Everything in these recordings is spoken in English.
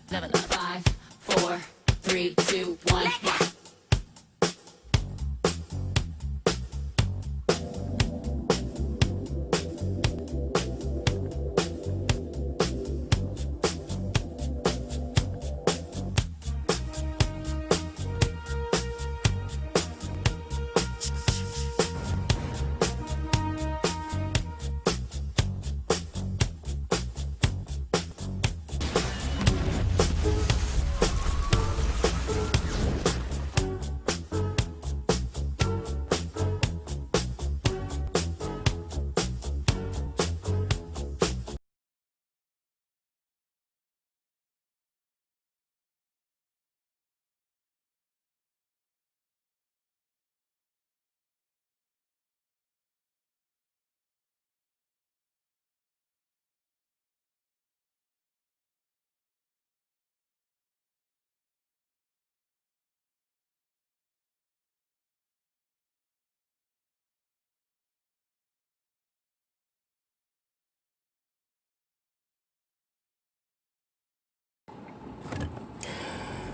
7, 5, 4, 3, 2, 1.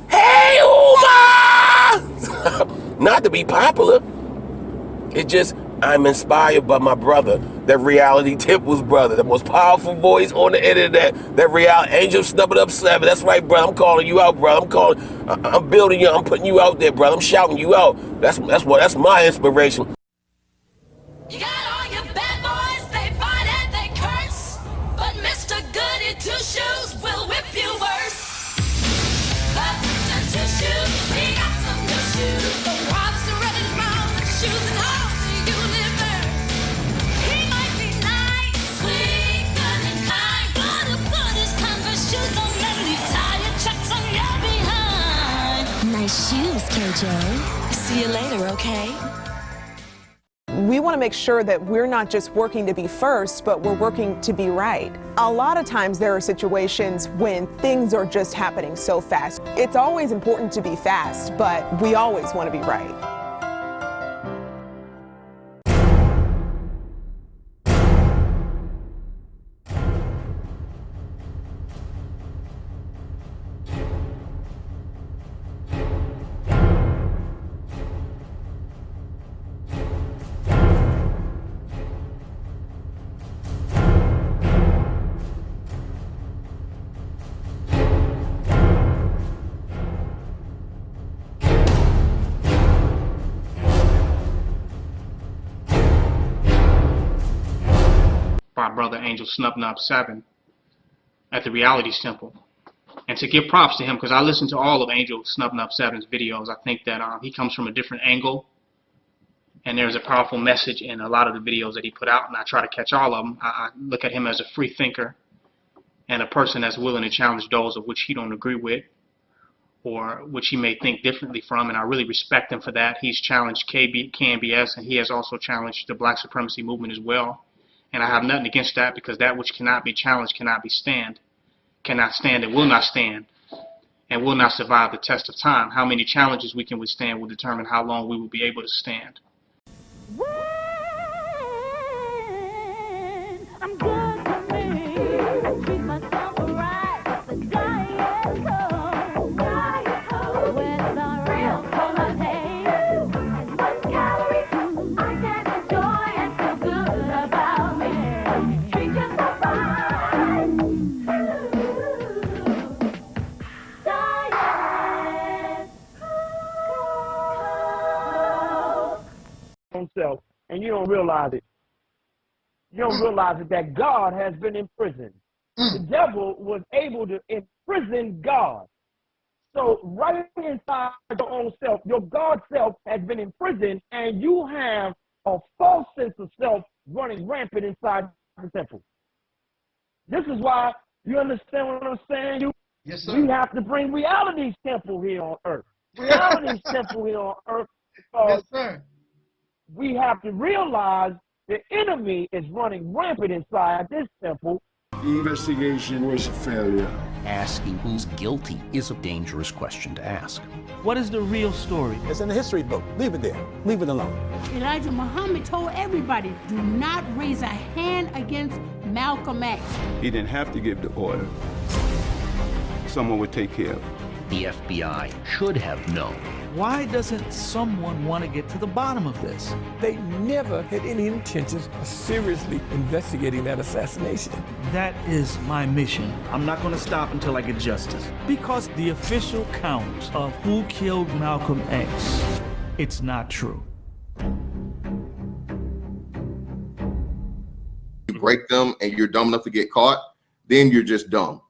Hey, Uma! Not to be popular. It just, I'm inspired by my brother, that Reality Temple's brother, the most powerful voice on the internet, that Reality Angel Snubbing Up 7. That's right, brother. I'm calling you out, brother. I'm building you. I'm putting you out there, brother. I'm shouting you out. That's my inspiration. You got all your bad boys, they fight and they curse, but Mr. Goody Two Shoes will whip you worse. But Mr. Two Shoes, he got some new shoes. The rocks are ready to mouth the shoes and all the universe. He might be nice, sweet, good and kind, but a put his time for shoes, don't let me tie your tracks on your behind. Nice shoes, KJ. See you later, okay? We want to make sure that we're not just working to be first, but we're working to be right. A lot of times there are situations when things are just happening so fast. It's always important to be fast, but we always want to be right. By brother Angel Snubbing Up 7 at the Reality's Temple. And to give props to him, because I listened to all of Angel Snubbing Up 7's videos, I think that he comes from a different angle, and there's a powerful message in a lot of the videos that he put out, and I try to catch all of them. I look at him as a free thinker and a person that's willing to challenge those of which he don't agree with or which he may think differently from, and I really respect him for that. He's challenged KNBS, and he has also challenged the black supremacy movement as well. And I have nothing against that, because that which cannot be challenged cannot stand and will not stand and will not survive the test of time. How many challenges we can withstand will determine how long we will be able to stand. I'm good to me. Treat myself right. The diet cold. With the real cola taste. And 1 calorie, I can enjoy and feel good about me. Treat yourself right. Diet cold. Self, and you don't realize it. You don't realize it, that God has been imprisoned. The devil was able to imprison God. So right inside your own self, your God self has been imprisoned, and you have a false sense of self running rampant inside the temple. This is why, you understand what I'm saying? Yes, sir. We have to bring Reality's temple here on earth. Reality's temple here on earth, because Yes, sir. we have to realize the enemy is running rampant inside this temple. The investigation was a failure. Asking who's guilty is a dangerous question to ask. What is the real story? It's in the history book. Leave it there. Leave it alone. Elijah Muhammad told everybody, do not raise a hand against Malcolm X. He didn't have to give the order. someone would take care of it. The FBI should have known. Why doesn't someone want to get to the bottom of this? They never had any intentions of seriously investigating that assassination. That is my mission. I'm not going to stop until I get justice. Because the official count of who killed Malcolm X, it's not true. You break them and you're dumb enough to get caught, then you're just dumb.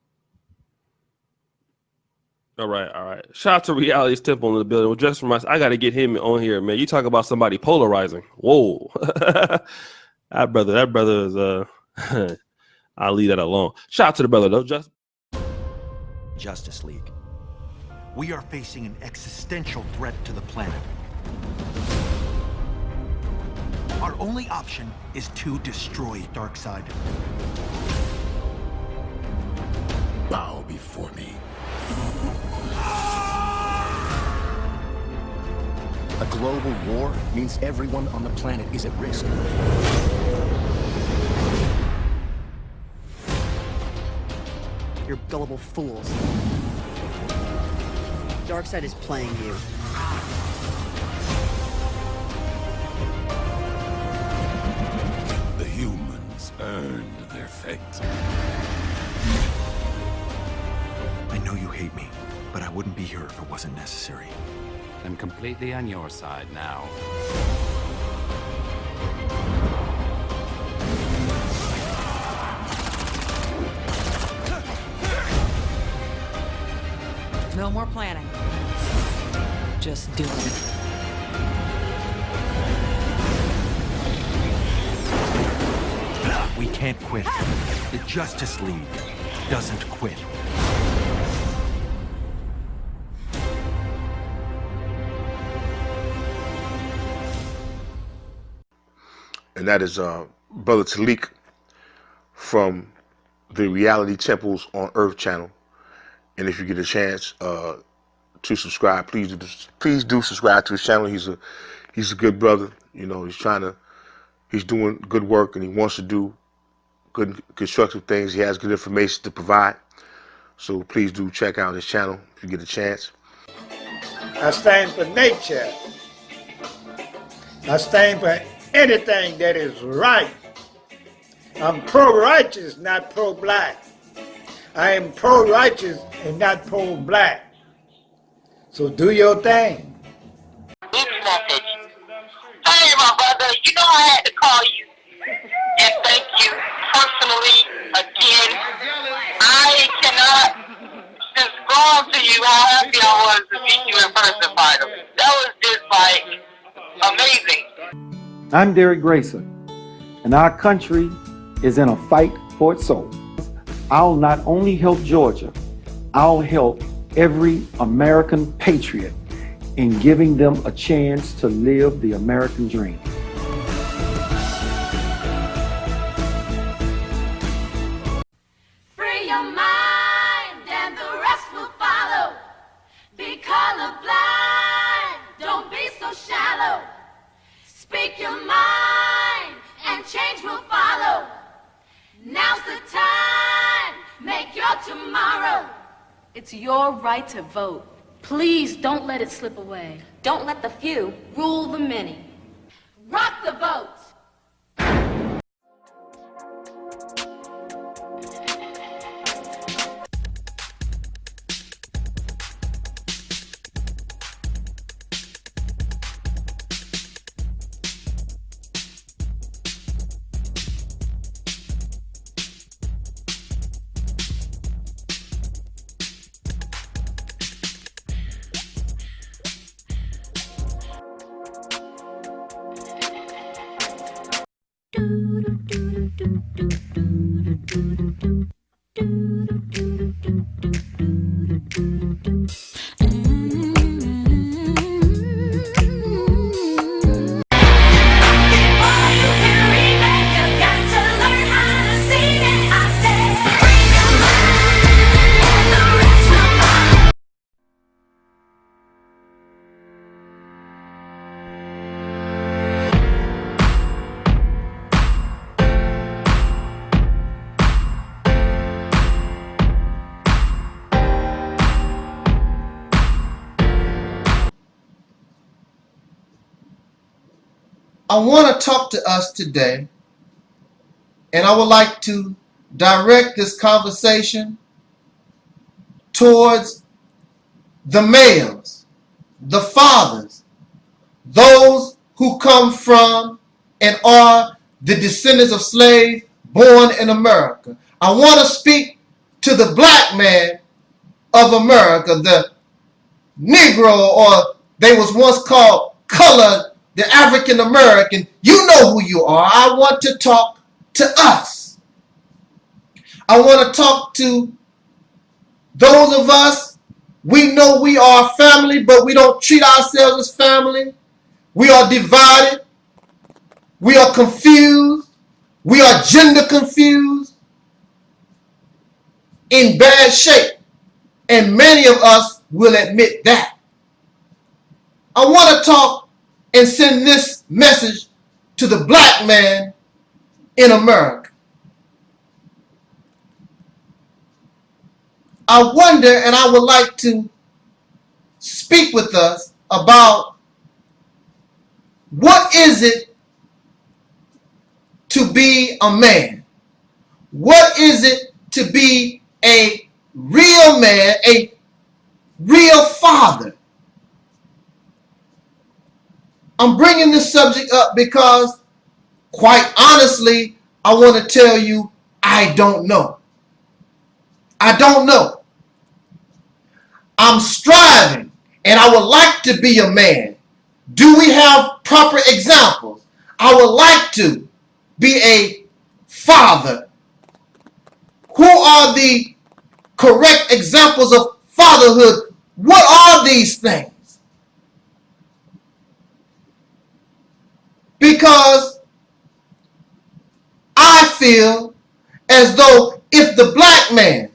All right. Shout out to Reality's Temple in the building. Well, just for my, I got to get him on here, man. You talk about somebody polarizing. Whoa. that brother is, I'll leave that alone. Shout out to the brother, though. Justice League. We are facing an existential threat to the planet. Our only option is to destroy Darkseid. Bow before me. A global war means everyone on the planet is at risk. You're gullible fools. Darkseid is playing you. The humans earned their fate. I know you hate me, but I wouldn't be here if it wasn't necessary. I'm completely on your side now. No more planning. Just do it. We can't quit. The Justice League doesn't quit. And that is Brother Taalik from the Reality Temples on Earth channel. And if you get a chance to subscribe, please do subscribe to his channel. He's a good brother. You know, he's doing good work, and he wants to do good constructive things. He has good information to provide. So please do check out his channel if you get a chance. I stand for nature. I stand for anything that is right. I'm pro-righteous, not pro-black. I am pro-righteous and not pro-black. So do your thing. Hey, my brother, you know I had to call you and thank you personally again. I cannot describe to you how happy I was to meet you in person, finally. That was just like amazing. I'm Derek Grayson, and our country is in a fight for its soul. I'll not only help Georgia, I'll help every American patriot in giving them a chance to live the American dream. Free your mind and the rest will follow. Be colorblind, don't be so shallow. Speak your mind and change will follow. Now's the time, make your tomorrow. It's your right to vote. Please don't let it slip away. Don't let the few rule the many. Rock the vote. I want to talk to us today, and I would like to direct this conversation towards the males, the fathers, those who come from and are the descendants of slaves born in America. I want to speak to the black man of America, the Negro, or they was once called colored, the African American. You know who you are. I want to talk to us. I want to talk to those of us. We know we are family, but we don't treat ourselves as family. We are divided. We are confused. We are gender confused, in bad shape. And many of us will admit that. I want to talk and send this message to the black man in America. I wonder, and I would like to speak with us about what is it to be a man? What is it to be a real man, a real father? I'm bringing this subject up because, quite honestly, I want to tell you, I don't know. I don't know. I'm striving, and I would like to be a man. Do we have proper examples? I would like to be a father. Who are the correct examples of fatherhood? What are these things? Because I feel as though if the black man,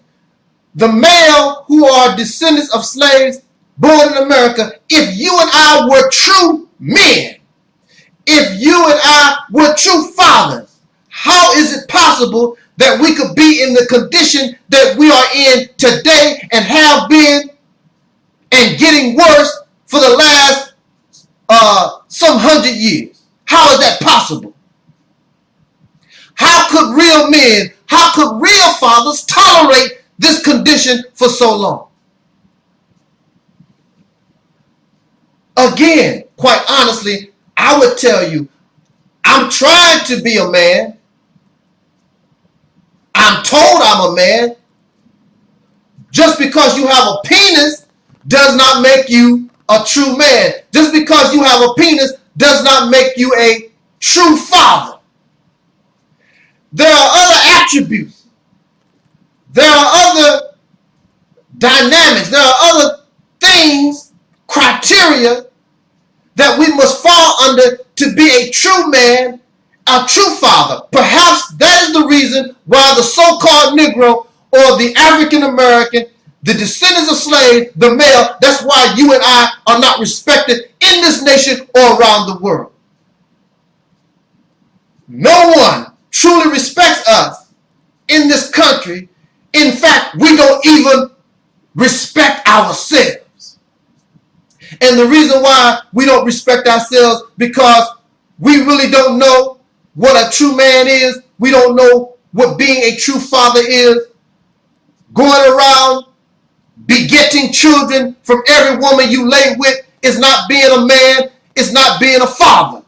the male who are descendants of slaves born in America, if you and I were true men, if you and I were true fathers, how is it possible that we could be in the condition that we are in today and have been, and getting worse for the last some 100 years? How is that possible? How could real men, how could real fathers tolerate this condition for so long? Again, quite honestly, I would tell you, I'm trying to be a man. I'm told I'm a man. Just because you have a penis does not make you a true man. Just because you have a penis does not make you a true father. There are other attributes. There are other dynamics. There are other things, criteria that we must fall under to be a true man, a true father. Perhaps that is the reason why the so-called Negro or the African American, the descendants of slaves, the male, that's why you and I are not respected in this nation or around the world. No one truly respects us in this country. In fact, we don't even respect ourselves. And the reason why we don't respect ourselves, because we really don't know what a true man is. We don't know what being a true father is. Going around begetting children from every woman you lay with is not being a man. It's not being a father.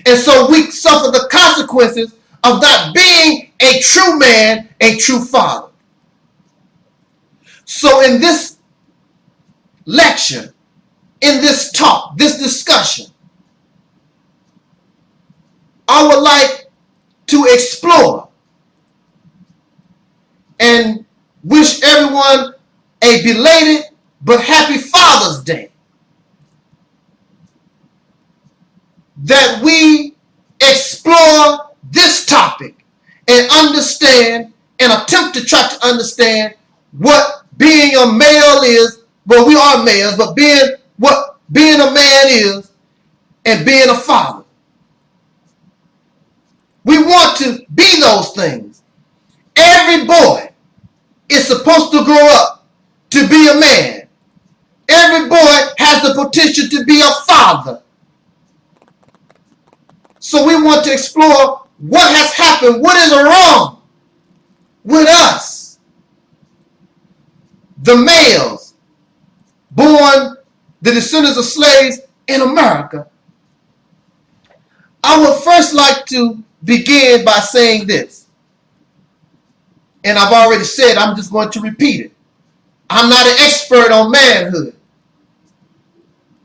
And so we suffer the consequences of not being a true man, a true father. So in this lecture, in this talk, this discussion, I would like to explore and wish everyone a belated but happy Father's Day. That we explore this topic and understand and attempt to try to understand what being a male is. Well, we are males, but what being a man is and being a father. We want to be those things. Every boy is supposed to grow up to be a man. Every boy has the potential to be a father. So we want to explore what has happened, what is wrong with us, the males born the descendants of slaves in America. I would first like to begin by saying this, and I've already said, I'm just going to repeat it. I'm not an expert on manhood.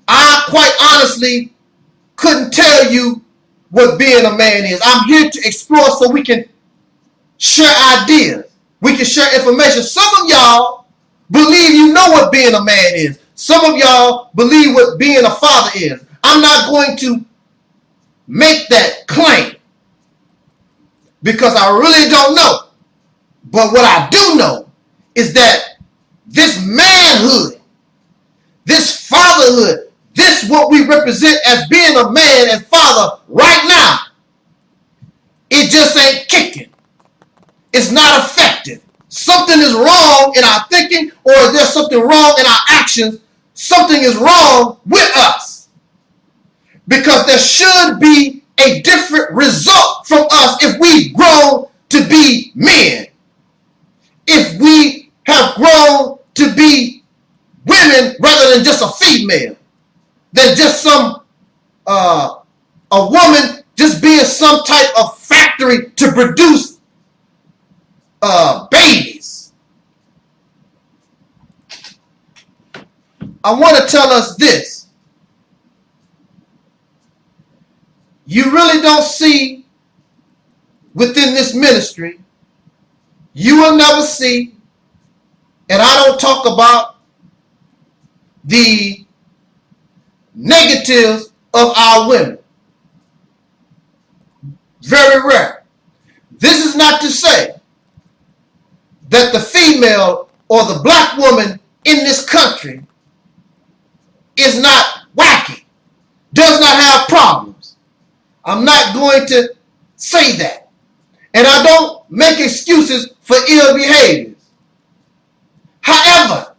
I quite honestly couldn't tell you what being a man is. I'm here to explore so we can share ideas. We can share information. Some of y'all believe you know what being a man is. Some of y'all believe what being a father is. I'm not going to make that claim because I really don't know. But what I do know is that this manhood, this fatherhood, this what we represent as being a man and father right now, it just ain't kicking. It's not effective. Something is wrong in our thinking, or is there something wrong in our actions? Something is wrong with us. Because there should be a different result from us if we've grown to be men. If we have grown to be women rather than just a female. Than just some, a woman just being some type of factory to produce babies. I want to tell us this. You really don't see within this ministry, you will never see, and I don't talk about the negatives of our women. Very rare. This is not to say that the female or the black woman in this country is not wacky, does not have problems. I'm not going to say that. And I don't make excuses for ill behaviors. However,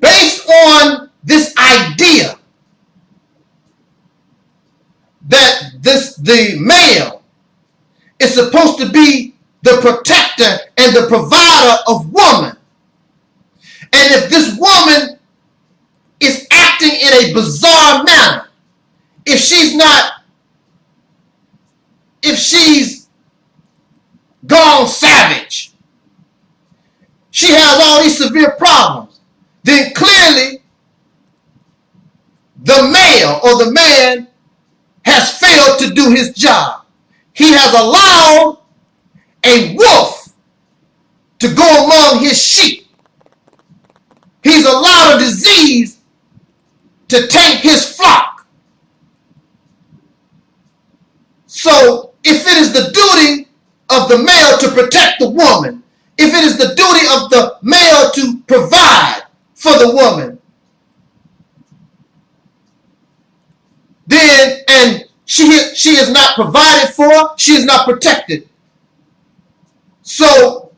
based on this idea that the male is supposed to be the protector and the provider of woman, and if this woman is acting in a bizarre manner, if she's gone savage, she has all these severe problems, then clearly the male or the man has failed to do his job. He has allowed a wolf to go among his sheep. He's allowed a disease to take his flock. So if it is the duty of the male to protect the woman, if it is the duty of the male to provide for the woman, then, and she is not provided for, she is not protected. So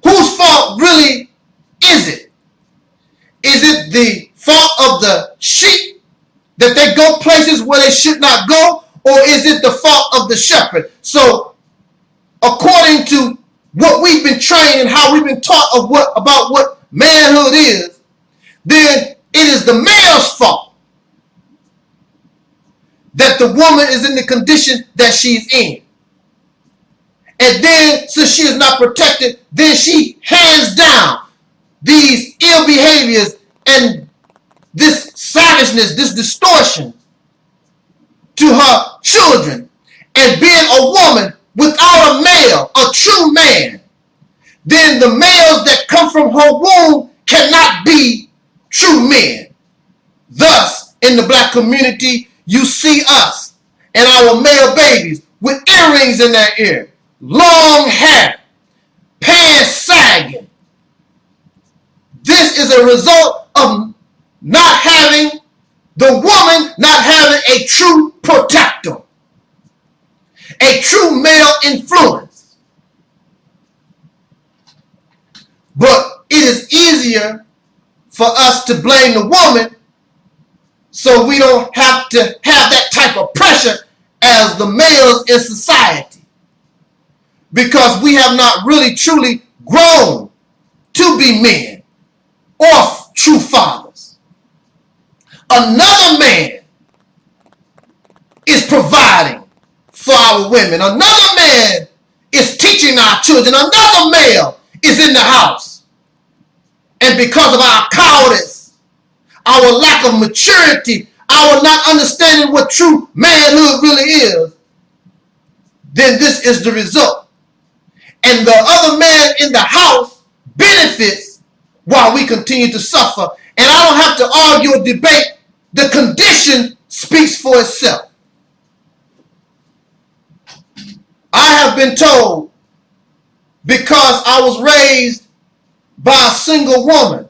whose fault really is it? Is it the fault of the sheep that they go places where they should not go, or is it the fault of the shepherd? So according to what we've been trained and how we've been taught of about what manhood is, then it is the male's fault that the woman is in the condition that she's in. And then, since she is not protected, then she hands down these ill behaviors and this savageness, this distortion to her children. And being a woman without a male, a true man, then the males that come from her womb cannot be true men. Thus, in the black community, you see us and our male babies with earrings in their ear, long hair, pants sagging. This is a result of not having the woman, not having a true protector, a true male influence. But it is easier for us to blame the woman so we don't have to have that type of pressure as the males in society, because we have not really truly grown to be men or true fathers. Another man is providing for our women. Another man is teaching our children. Another male is in the house. And because of our cowardice, our lack of maturity, our not understanding what true manhood really is, then this is the result. And the other man in the house benefits while we continue to suffer. And I don't have to argue or debate. The condition speaks for itself. I have been told, because I was raised by a single woman,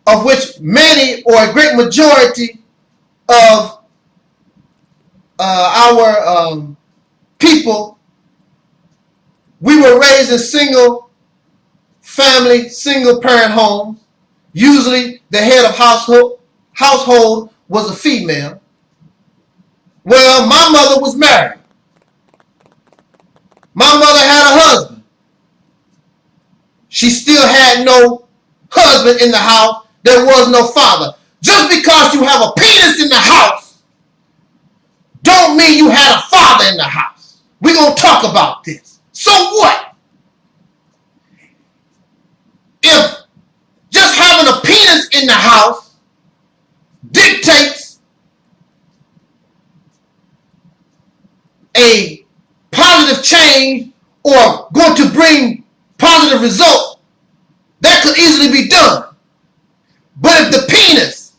of which many or a great majority of our people, we were raised in single family, single parent homes. Usually the head of household was a female. Well, my mother was married. My mother had a husband. She still had no husband in the house. There was no father. Just because you have a penis in the house don't mean you had a father in the house. We're going to talk about this. So what? If just having a penis in the house dictates a positive change or going to bring positive results, that could easily be done. But if the penis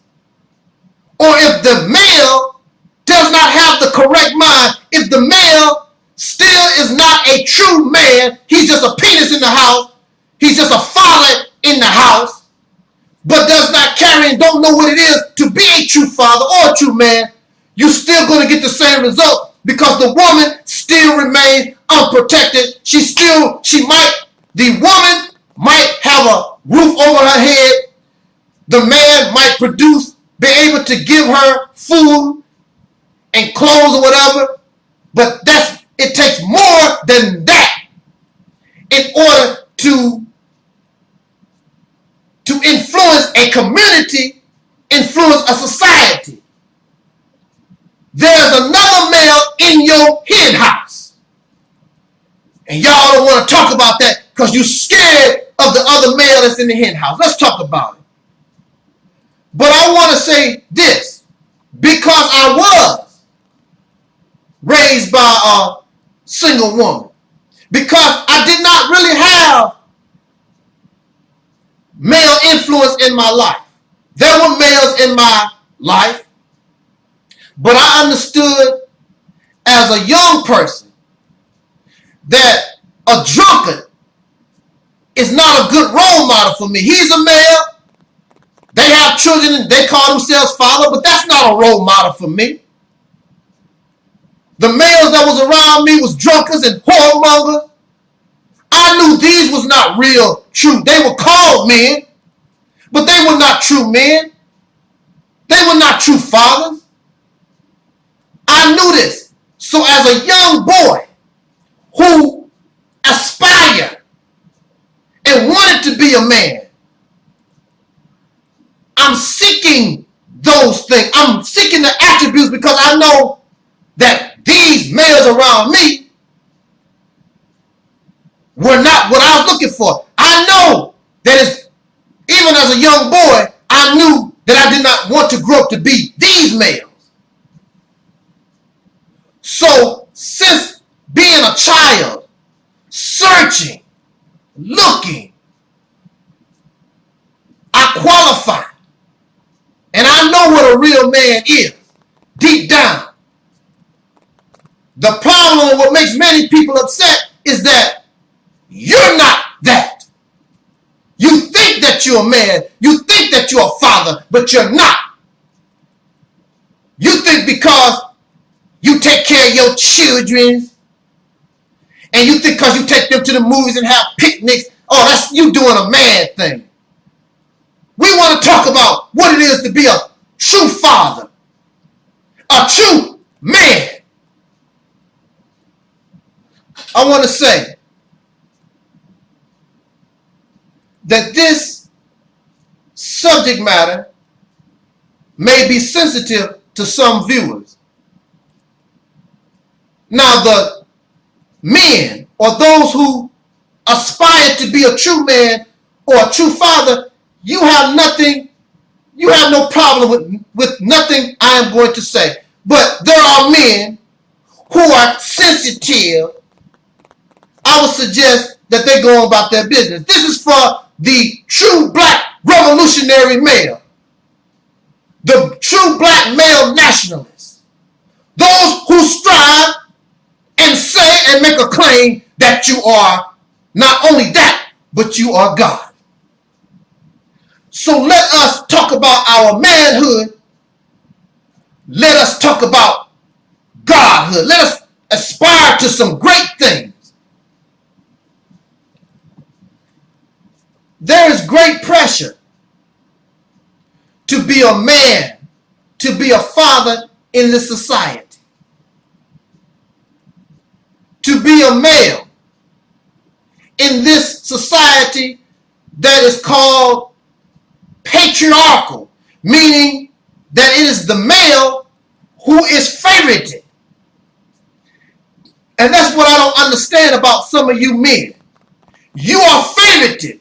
or if the male does not have the correct mind, if the male still is not a true man, he's just a penis in the house, he's just a father in the house, but does not carry and don't know what it is to be a true father or a true man, you're still going to get the same result, because the woman still remains unprotected. The woman might have a roof over her head. The man might be able to give her food and clothes or whatever, but it takes more than that in order to influence a community, influence a society. There's another male in your hen house. And y'all don't want to talk about that because you're scared of the other male that's in the hen house. Let's talk about it. But I want to say this, because I was raised by a single woman, because I did not really have male influence in my life. There were males in my life, but I understood as a young person that a drunkard is not a good role model for me. He's a male. They have children and they call themselves father, but that's not a role model for me. The males that was around me was drunkards and whoremongers. I knew these was not real true. They were called men, but they were not true men. They were not true fathers. I knew this. So as a young boy who aspired and wanted to be a man, I'm seeking those things. I'm seeking the attributes because I know that these males around me were not what I was looking for. I know that even as a young boy, I knew that I did not want to grow up to be these males. So since being a child, searching, looking, I qualify. And I know what a real man is, deep down. The problem, what makes many people upset, is that you're not that. You think that you're a man, you think that you're a father, but you're not. You think because you take care of your children, and you think because you take them to the movies and have picnics, oh, that's you doing a man thing. We want to talk about what it is to be a true father, a true man. I want to say that this subject matter may be sensitive to some viewers. Now, the men or those who aspire to be a true man or a true father, you have no problem with nothing I am going to say. But there are men who are sensitive. I would suggest that they go about their business. This is for the true black revolutionary male, the true black male nationalists, those who strive and say and make a claim that you are not only that, but you are God. So let us talk about our manhood. Let us talk about Godhood. Let us aspire to some great things. There is great pressure to be a man, to be a father in this society. To be a male in this society that is called patriarchal, meaning that it is the male who is favorited. And that's what I don't understand about some of you men. You are favorited.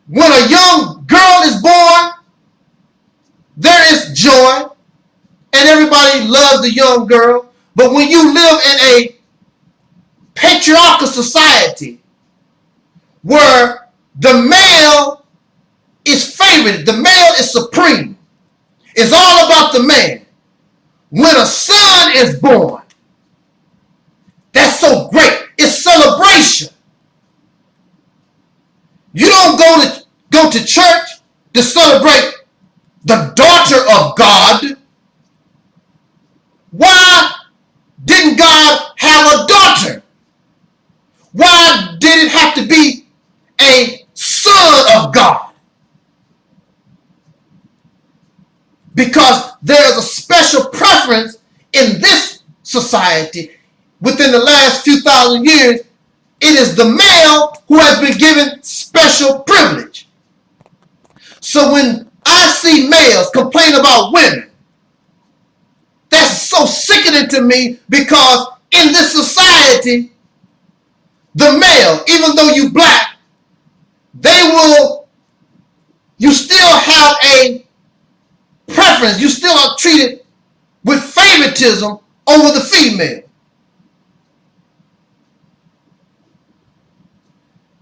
When a young girl is born, there is joy, and everybody loves the young girl. But when you live in a patriarchal society where the male is favored, the male is supreme, it's all about the man. When a son is born, that's so great. It's celebration. You don't go to church to celebrate the daughter of God. Why didn't God have a daughter? Why did it have to be a son of God? Because there is a special preference in this society. Within the last few thousand years, it is the male who has been given special privilege. So when I see males complain about women, that's so sickening to me, because in this society, the male, even though you black, you still have a preference. You still are treated with favoritism over the female.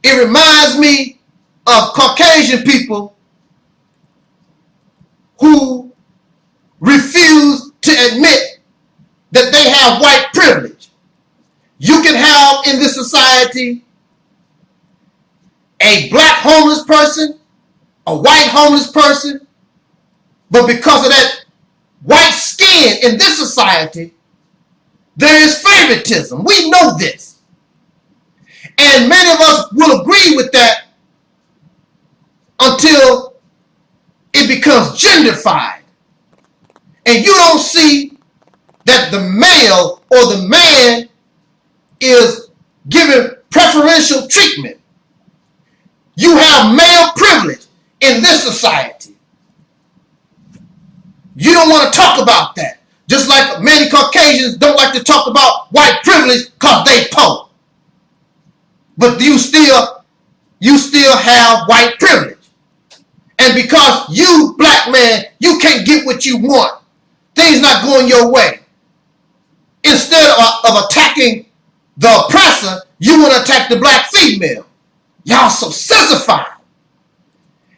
It reminds me of Caucasian people who refuse to admit that they have white privilege. You can have in this society a black homeless person, a white homeless person, but because of that white skin in this society, there is favoritism. We know this. And many of us will agree with that until it becomes genderfied. And you don't see that the male or the man is given preferential treatment. You have male privilege in this society. You don't want to talk about that. Just like many Caucasians don't like to talk about white privilege because they poor. But you still have white privilege. And because you, black man, you can't get what you want, things not going your way. Instead of attacking the oppressor, you want to attack the black female. Y'all so sissified.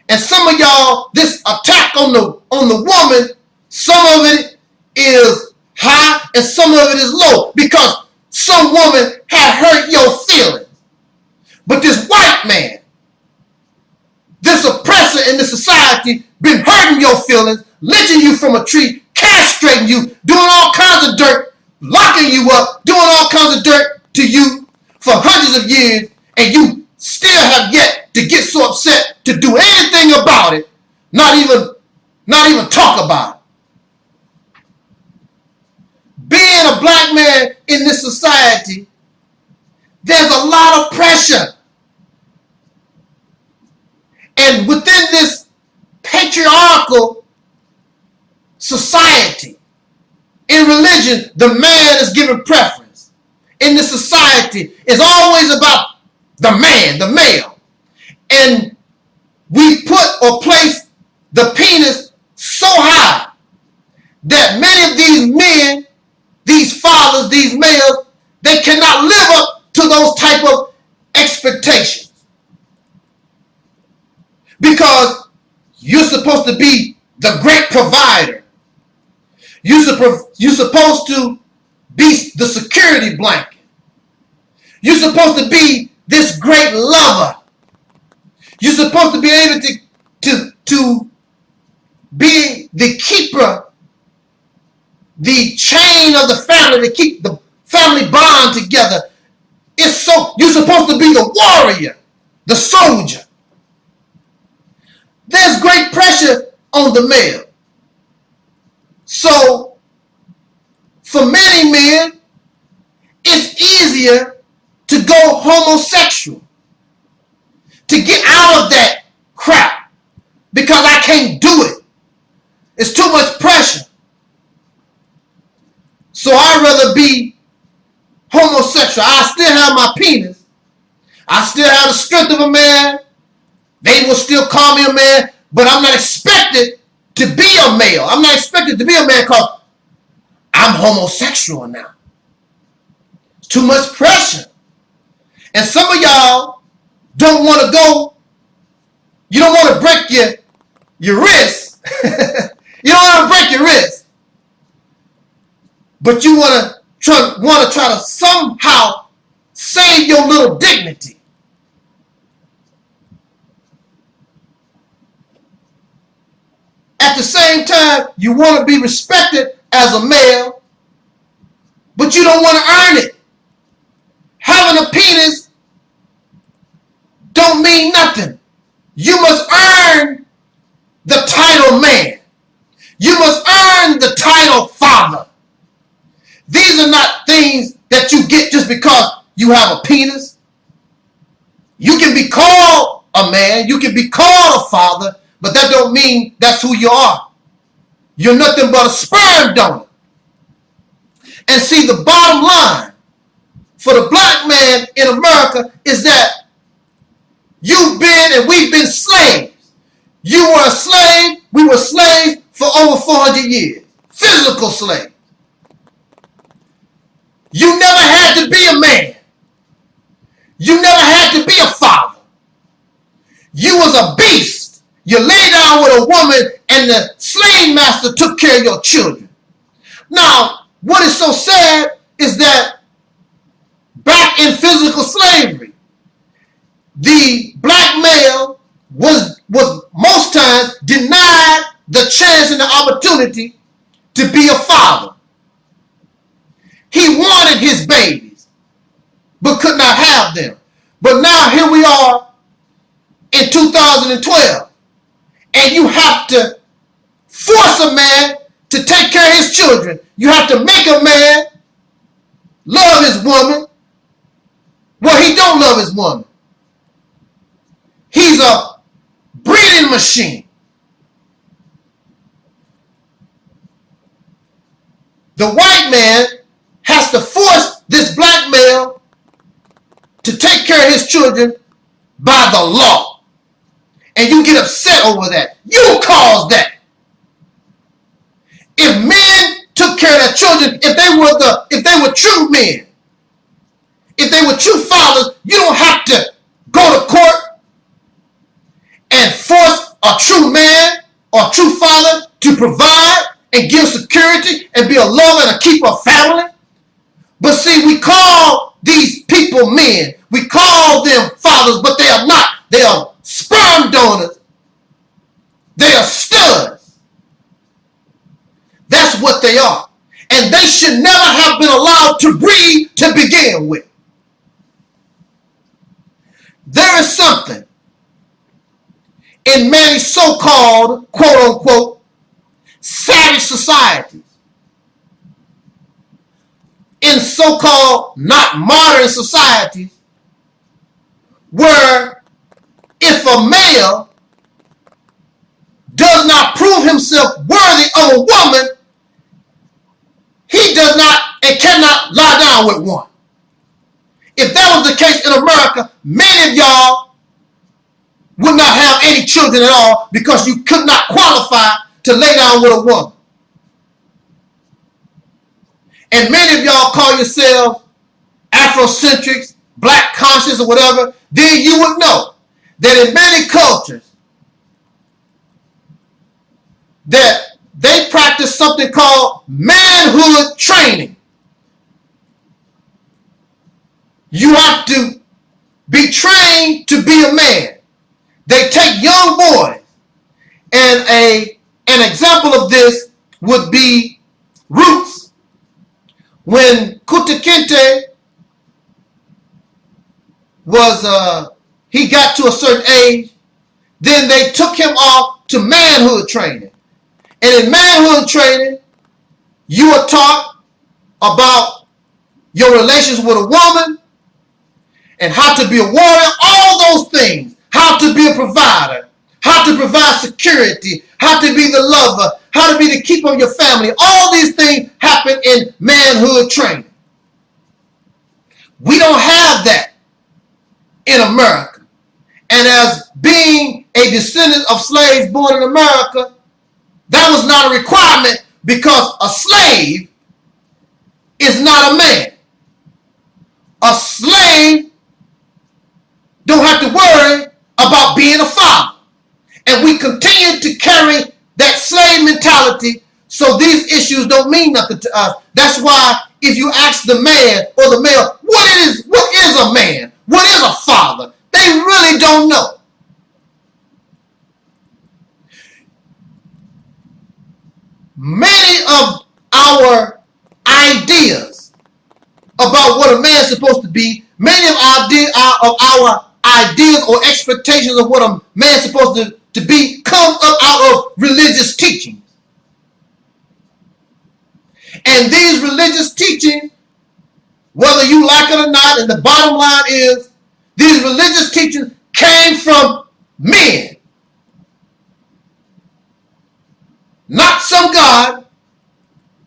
And some of y'all, this attack on the woman, some of it is high and some of it is low, because some woman had hurt your feelings. But this white man, this oppressor in the society, been hurting your feelings, lynching you from a tree, castrating you, doing all kinds of dirt, locking you up, doing all kinds of dirt to you for hundreds of years, and you still have yet to get so upset to do anything about it not even talk about it. Being a black man in this society, there's a lot of pressure. And within this patriarchal society, in religion, the man is given preference. In this society, it's always about the man, the male. And we put or place the penis so high that many of these men, these fathers, these males, they cannot live up to those type of expectations. Because you're supposed to be the great provider. You're supposed to be the security blanket. You're supposed to be this great lover. You're supposed to be able to be the keeper, the chain of the family, to keep the family bond together. You're supposed to be the warrior, the soldier. There's great pressure on the male. So, for many men, it's easier to go homosexual, to get out of that crap, because I can't do it. It's too much pressure. So I'd rather be homosexual. I still have my penis. I still have the strength of a man. They will still call me a man, but I'm not expected to be a male. I'm not expected to be a man because I'm homosexual now. It's too much pressure. And some of y'all don't want to go, you don't want to break your wrist. You don't want to break your wrist. But you want to try to somehow save your little dignity. At the same time, you want to be respected as a male, but you don't want to earn it. Having a penis don't mean nothing. You must earn the title man. You must earn the title father. These are not things that you get just because you have a penis. You can be called a man, you can be called a father, but that don't mean that's who you are. You're nothing but a sperm donor. And see, the bottom line for the black man in America is that you've been and we've been slaves. You were a slave, we were slaves for over 400 years. Physical slaves. You never had to be a man. You never had to be a father. You was a beast. You lay down with a woman and the slave master took care of your children. Now, what is so sad is that back in physical slavery, the black male was most times denied the chance and the opportunity to be a father. He wanted his babies, but could not have them. But now here we are in 2012, and you have to force a man to take care of his children. You have to make a man love his woman. Well, he don't love his woman. He's a breeding machine. The white man has to force this black male to take care of his children by the law. And you get upset over that. You caused that. If men took care of their children, if they were true men, if they were true fathers, you don't have to go to court and force a true man or true father to provide and give security and be a lover and a keeper of family. But see, we call these people men. We call them fathers, but they are not. They are sperm donors. They are studs. That's what they are. And they should never have been allowed to breed to begin with. There is something in many so-called, quote-unquote, savage societies, in so-called not modern societies, where if a male does not prove himself worthy of a woman, he does not and cannot lie down with one. If that was the case in America, many of y'all would not have any children at all because you could not qualify to lay down with a woman. And many of y'all call yourselves Afrocentrics, black conscious or whatever, then you would know that in many cultures that they practice something called manhood training. You have to be trained to be a man. They take young boys, and an example of this would be Roots. When Kunta Kinte was, he got to a certain age, then they took him off to manhood training. And in manhood training, you are taught about your relations with a woman and how to be a warrior, all those things. How to be a provider, how to provide security, how to be the lover, how to be the keeper of your family. All these things happen in manhood training. We don't have that in America. And as being a descendant of slaves born in America, that was not a requirement because a slave is not a man. A slave don't have to worry about being a father. And we continue to carry that slave mentality, so these issues don't mean nothing to us. That's why if you ask the man or the male, what is a man? What is a father? They really don't know. Many of our ideas about what a man is supposed to be, many of our ideas or expectations of what a man is supposed to be comes up out of religious teachings. And these religious teachings, whether you like it or not, and the bottom line is, these religious teachings came from men. Not some God,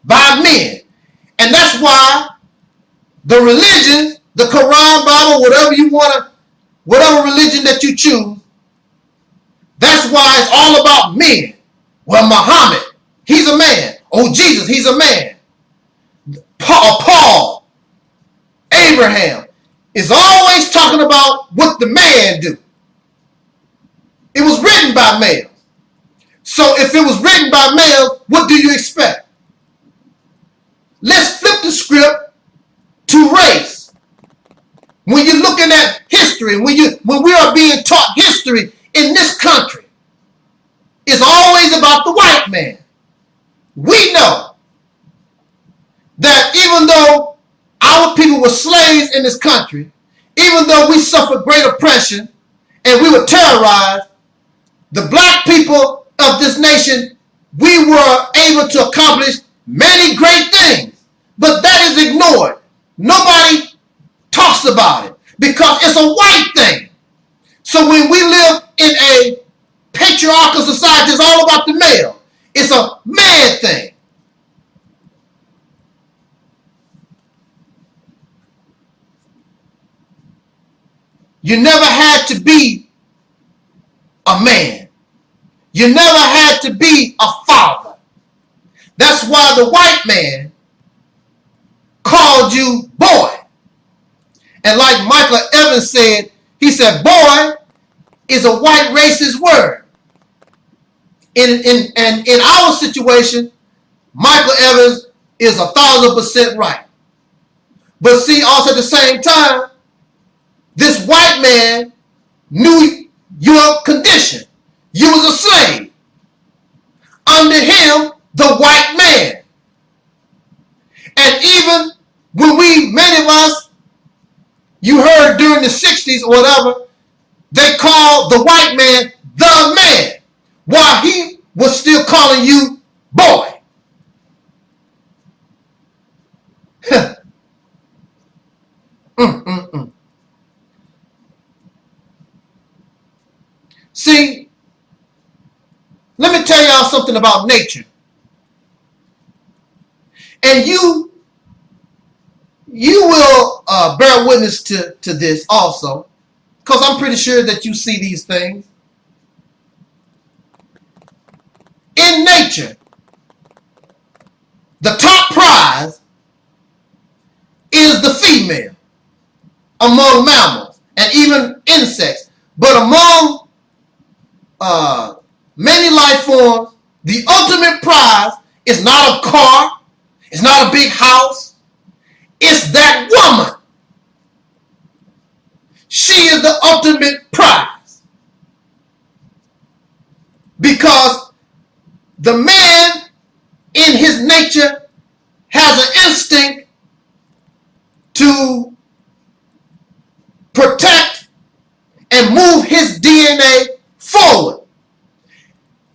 by men. And that's why the religions, the Quran, Bible, whatever you want to, whatever religion that you choose, that's why it's all about men. Well, Muhammad, he's a man. Oh, Jesus, he's a man. Paul, Abraham, is always talking about what the man do. It was written by males. So if it was written by males, what do you expect? Let's flip the script to race. When you're looking at history, when we are being taught history in this country, it's always about the white man. We know that even though our people were slaves in this country, even though we suffered great oppression and we were terrorized, the black people of this nation, we were able to accomplish many great things. But that is ignored. Nobody talks about it because it's a white thing. So when we live in a patriarchal society, it's all about the male. It's a man thing. You never had to be a man. You never had to be a father. That's why the white man called you boy. And like Micah Evans said, he said, boy is a white racist word. In our situation, Michael Evans is 1,000% right. But see, also at the same time, this white man knew your condition. You was a slave. Under him, the white man. And even when many of us, you heard during the 60s or whatever, they called the white man the man, while he was still calling you boy. See, let me tell y'all something about nature. And you will bear witness to this also, because I'm pretty sure that you see these things. In nature, the top prize is the female among mammals and even insects. But among many life forms, the ultimate prize is not a car, it's not a big house, it's that woman. She is the ultimate prize. Because the man in his nature has an instinct to protect and move his DNA forward.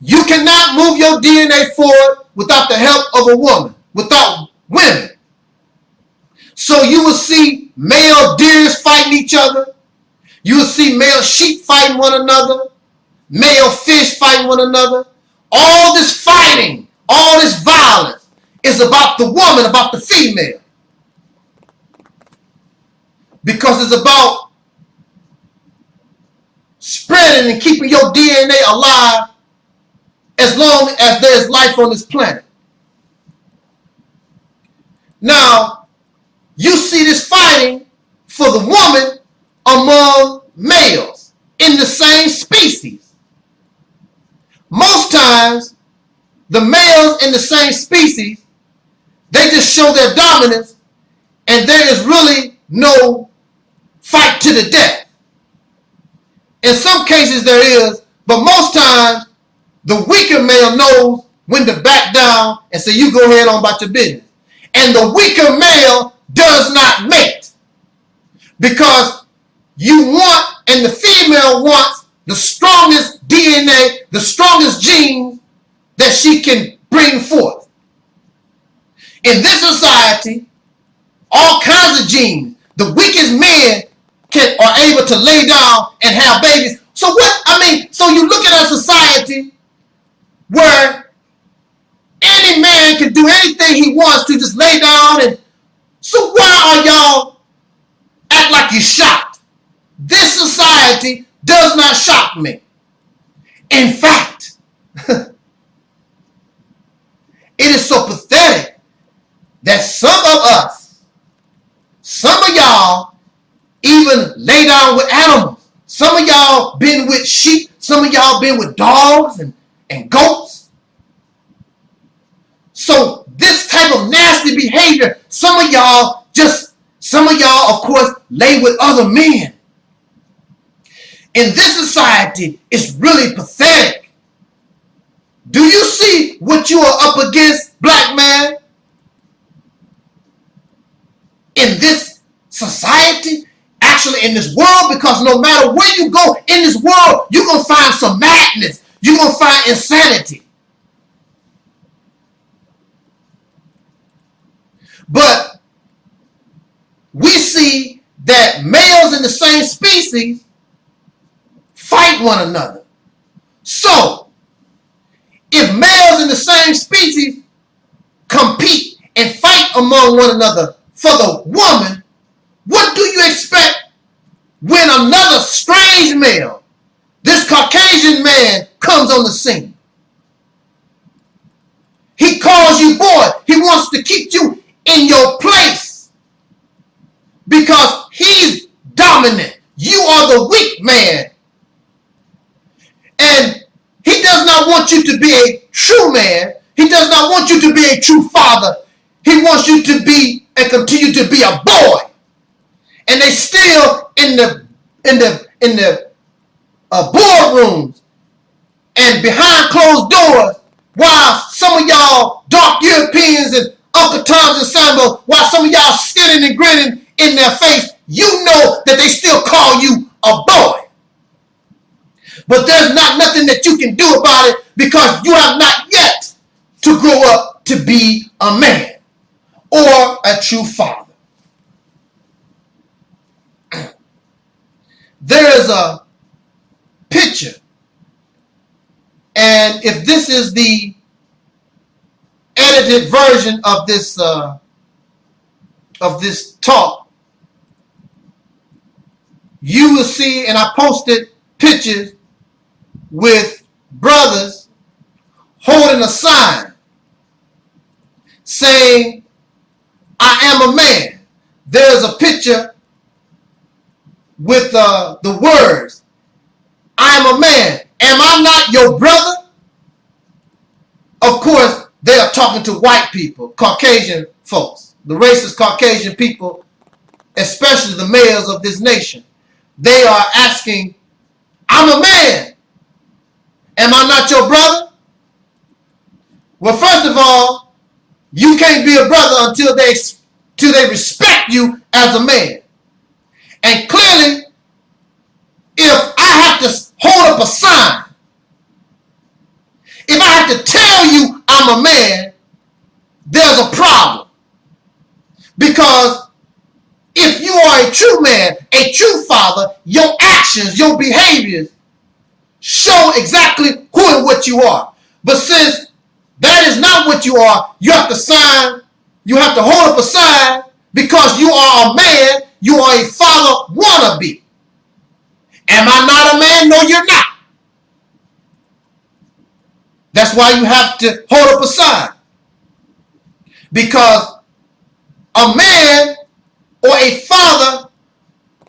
You cannot move your DNA forward without the help of a woman, without women. So you will see male deers fighting each other. You will see male sheep fighting one another, male fish fighting one another. All this fighting, all this violence is about the woman, about the female. Because it's about spreading and keeping your DNA alive as long as there is life on this planet. Now, you see this fighting for the woman among males in the same species. Most times, the males in the same species, they just show their dominance, and there is really no fight to the death. In some cases there is, but most times the weaker male knows when to back down and say, you go ahead on about your business. And the weaker male does not mate, because you want, and the female wants the strongest DNA, the strongest genes that she can bring forth. In this society, all kinds of genes, the weakest men are able to lay down and have babies. So so you look at a society where any man can do anything he wants to, just lay down. And so why are y'all act like you're shocked? This society does not shock me. In fact, it is so pathetic that some of us, some of y'all even lay down with animals. Some of y'all been with sheep. Some of y'all been with dogs and goats. So this type of nasty behavior, some of y'all of course lay with other men. In this society, it's really pathetic. Do you see what you are up against, black man? In this society, actually in this world, because no matter where you go in this world, you're going to find some madness. You're going to find insanity. But we see that males in the same species fight one another. So, if males in the same species compete and fight among one another for the woman, what do you expect when another strange male, this Caucasian man, comes on the scene? He calls you boy. He wants to keep you in your place because he's dominant. You are the weak man. And he does not want you to be a true man. He does not want you to be a true father. He wants you to be and continue to be a boy. And they still in the boardrooms and behind closed doors, while some of y'all dark Europeans and Uncle Toms and Sambo, while some of y'all sitting and grinning in their face, you know that they still call you a boy. But there's not nothing that you can do about it because you have not yet to grow up to be a man or a true father. There is a picture, and if this is the edited version of this talk, you will see, and I posted pictures with brothers holding a sign saying, I am a man. There's a picture with the words, I am a man. Am I not your brother? Of course, they are talking to white people, Caucasian folks, the racist Caucasian people, especially the males of this nation. They are asking, I'm a man. Am I not your brother? Well, first of all, you can't be a brother until they respect you as a man. And clearly, if I have to hold up a sign, if I have to tell you I'm a man, there's a problem. Because if you are a true man, a true father, your actions, your behaviors show exactly who and what you are. But since that is not what you are, you have to hold up a sign because you are a man, you are a father wannabe. Am I not a man? No, you're not. That's why you have to hold up a sign. Because a man or a father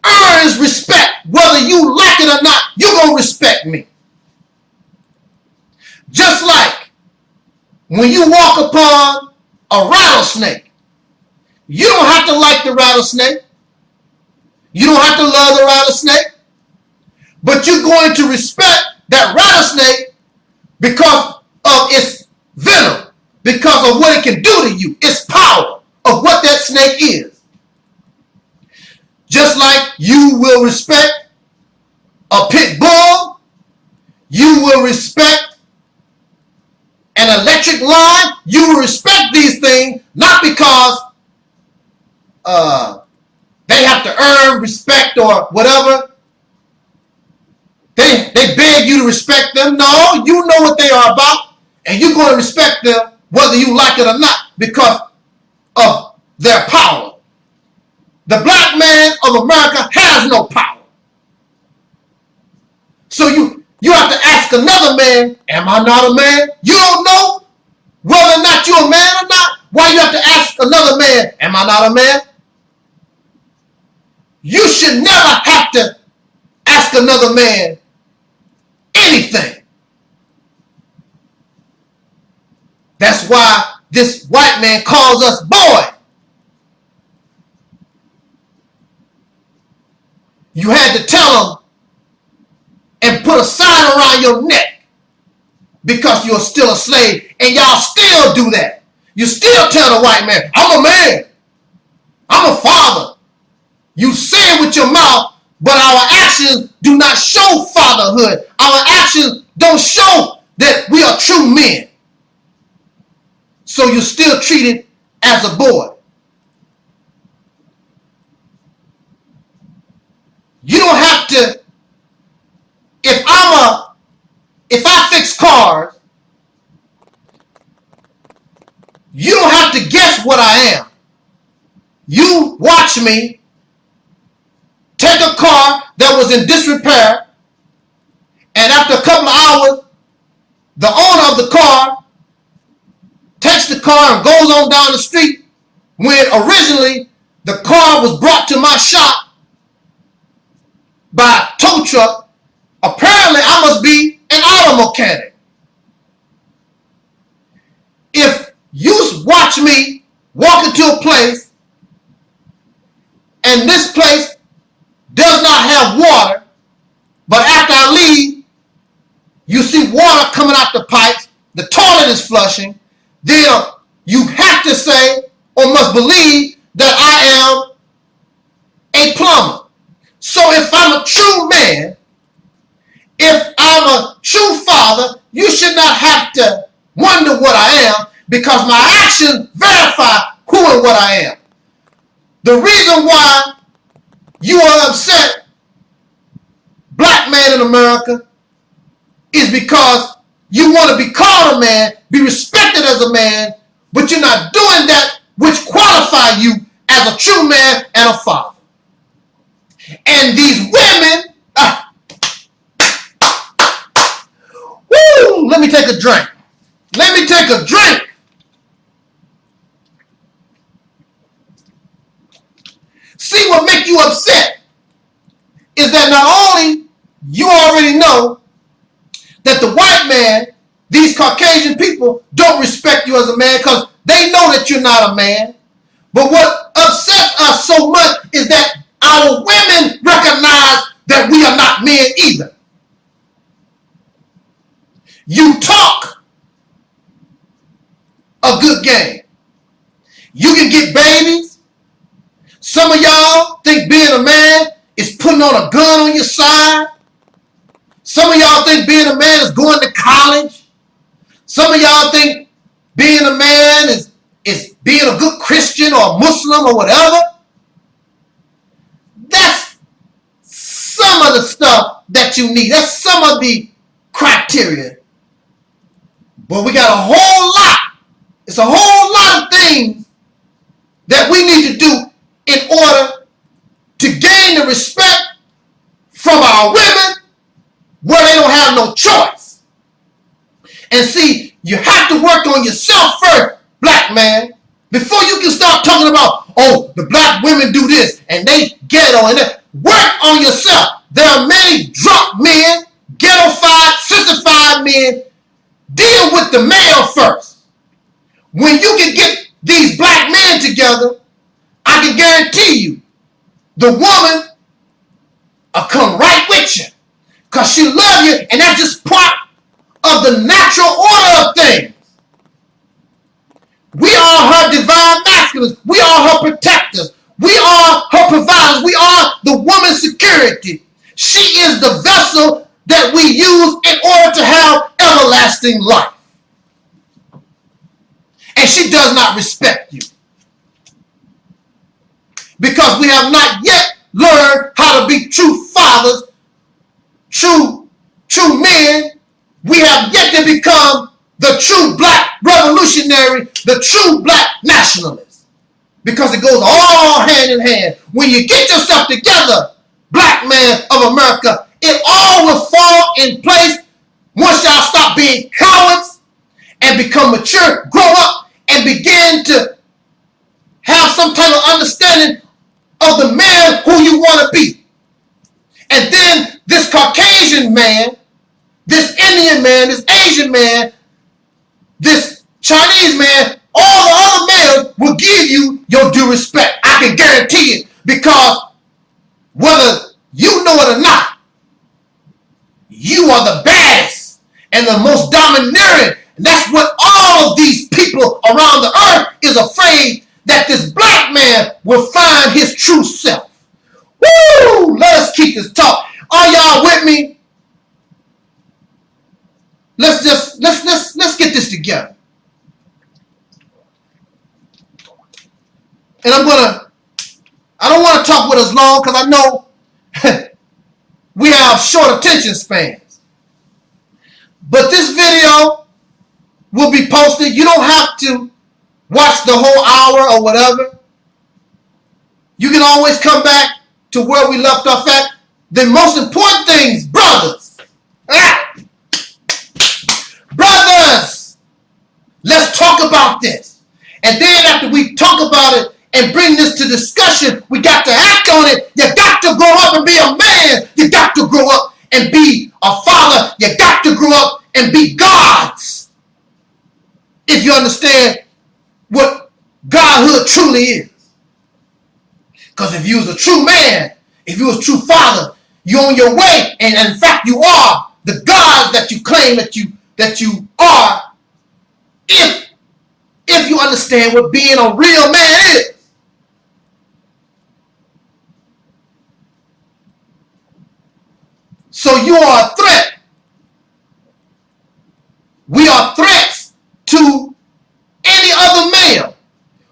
earns respect. Whether you like it or not, you're going to respect me. Just like when you walk upon a rattlesnake, you don't have to like the rattlesnake. You don't have to love the rattlesnake. But you're going to respect that rattlesnake because of its venom, because of what it can do to you, its power of what that snake is. Just like you will respect a pit bull, you will respect an electric line, you will respect these things, not because they have to earn respect or whatever. They beg you to respect them. No, you know what they are about, and you're going to respect them whether you like it or not because of their power. The black man of America has no power. So you have to ask another man, am I not a man? You don't know whether or not you're a man or not. Why you have to ask another man, am I not a man? You should never have to ask another man anything. That's why this white man calls us boy. You had to tell him and put a sign around your neck because you're still a slave, and y'all still do that. You still tell the white man, I'm a man. I'm a father. You say it with your mouth, but our actions do not show fatherhood. Our actions don't show that we are true men. So you're still treated as a boy. You don't have to, if I fix cars, you don't have to guess what I am. You watch me take a car that was in disrepair, and after a couple of hours, the owner of the car takes the car and goes on down the street when originally the car was brought to my shop by a tow truck. Apparently, I must be an auto mechanic. If you watch me walk into a place and this place does not have water, but after I leave, you see water coming out the pipes, the toilet is flushing, then you have to say or must believe that I am a plumber. So if I'm a true man If I'm a true father, you should not have to wonder what I am, because my actions verify who and what I am. The reason why you are upset, black man in America, is because you want to be called a man, be respected as a man, but you're not doing that which qualify you as a true man and a father. And these women, woo, let me take a drink. Let me take a drink. See, what make you upset is that not only you already know that the white man, these Caucasian people, don't respect you as a man because they know that you're not a man. But what upsets us so much is that our women recognize that we are not men either. You talk a good game. You can get babies. Some of y'all think being a man is putting on a gun on your side. Some of y'all think being a man is going to college. Some of y'all think being a man is being a good Christian or Muslim or whatever. That's some of the stuff that you need. That's some of the criteria. But we got a whole lot. It's a whole lot of things that we need to do in order to gain the respect from our women where they don't have no choice. And see, you have to work on yourself first, black man, before you can start talking about, oh, the black women do this and they ghetto and that. Work on yourself. There are many drunk men, ghettofied, sissified men. Deal with the male first. When you can get these black men together, I can guarantee you, the woman will come right with you because she love you, and that's just part of the natural order of things. We are her divine masculines. We are her protectors. We are her providers. We are the woman's security. She is the vessel that we use in order to have everlasting life. And she does not respect you because we have not yet learned how to be true fathers, true men. We have yet to become the true black revolutionary, the true black nationalist, because it goes all hand in hand. When you get yourself together, black man of America, it all will fall in place once y'all stop being cowards and become mature, grow up, and begin to have some type of understanding of the man who you want to be. And then this Caucasian man, this Indian man, this Asian man, this Chinese man, all the other males will give you your due respect. I can guarantee it, because whether you know it or not, you are the baddest and the most domineering. And that's what all of these people around the earth is afraid, that this black man will find his true self. Woo! Let us keep this talk. Are y'all with me? Let's get this together. And I don't want to talk with us long because I know we have short attention spans. But this video will be posted. You don't have to watch the whole hour or whatever. You can always come back to where we left off at. The most important things, brothers. Brothers, let's talk about this. And then after we talk about it and bring this to discussion, we got to act on it. You got to grow up and be a man. You got to grow up and be a father. You got to grow up and be gods. If you understand what godhood truly is. Because if you was a true man, if you was a true father, you're on your way, and in fact you are the God that you claim that you are, if you understand what being a real man is. So you are a threat. We are threats to any other male.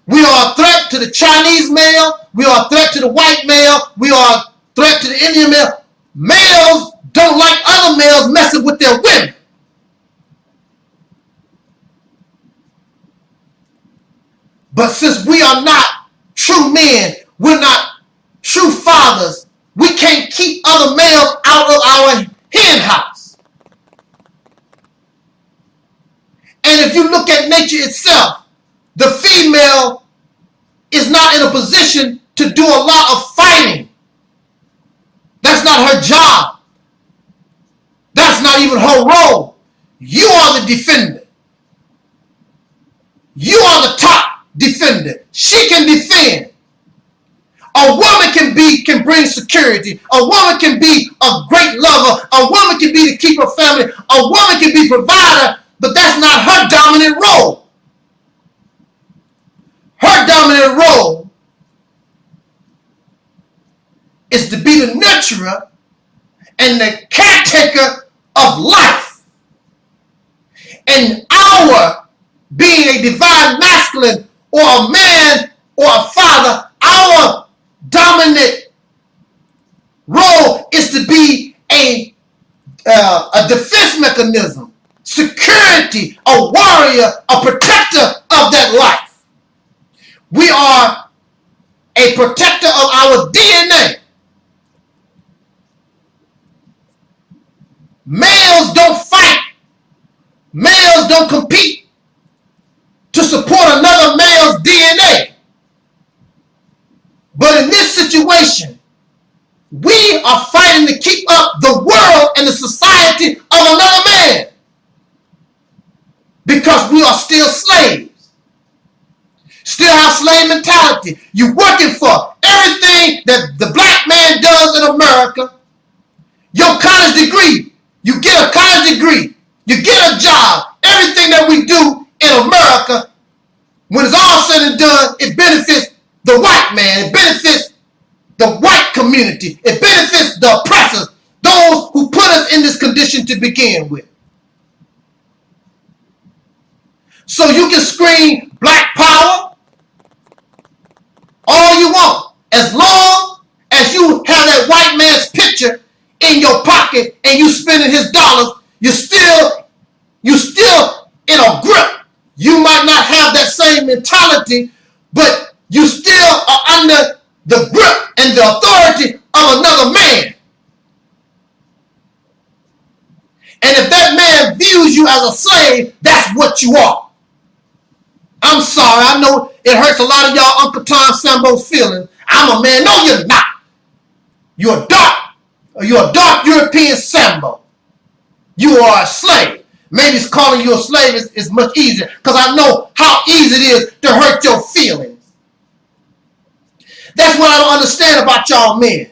We are a threat to the Chinese male. We are a threat to the white male. We are a threat to the Indian male. Males don't like other males messing with their women. But since we are not true men, we're not true fathers, we can't keep other males out of our hen house. And if you look at nature itself, the female is not in a position to do a lot of fighting. That's not her job. That's not even her role. You are the defender. You are the top defender. She can defend. A woman can bring security. A woman can be a great lover. A woman can be to keep her family. A woman can be provider, but that's not her dominant role. Her dominant role is to be the nurturer and the caretaker of life. And our being a divine masculine or a man or a father, our dominant role is to be a defense mechanism, security, a warrior, a protector of that life. We are a protector of our DNA. Males don't fight. Males don't compete to support another male's DNA. But in this situation, we are fighting to keep up the world and the society of another man. Because we are still slaves. Still have slave mentality. You're working for everything that the black man does in America. Your college degree, you get a college degree, you get a job. Everything that we do in America, when it's all said and done, it benefits the white man. It benefits the white community. It benefits the oppressors, those who put us in this condition to begin with. So you can scream black power all you want. As long as you have that white man's picture in your pocket and you spending his dollars, you're still in a grip. You might not have that same mentality, but you still are under the grip and the authority of another man. And if that man views you as a slave, that's what you are. I'm sorry, I know it hurts a lot of y'all Uncle Tom Sambo's feelings. I'm a man. No, you're not. You're a dark European Sambo. You are a slave. Maybe it's calling you a slave is much easier because I know how easy it is to hurt your feelings. That's what I don't understand about y'all men,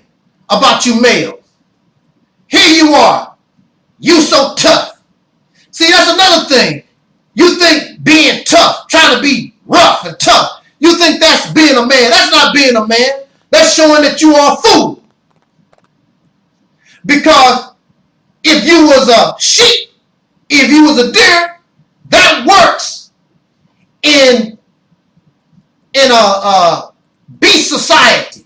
about you males. Here you are. You so tough. See, that's another thing. You think being tough, trying to be rough and tough, you think that's being a man. That's not being a man. That's showing that you are a fool. Because if you was a sheep, if you was a deer, that works in a beast society.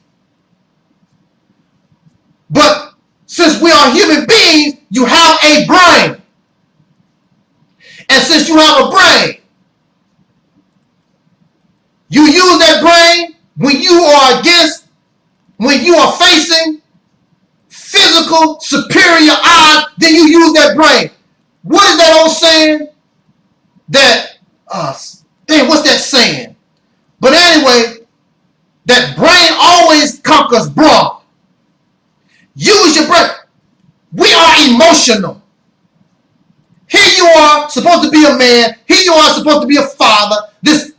But since we are human beings, you have a brain. And since you have a brain, you use that brain when you are facing physical superior odds, then you use that brain. What is that old saying? What's that saying? But anyway, that brain always conquers brawn. Use your brain. We are emotional. Here you are supposed to be a man. Here you are supposed to be a father. This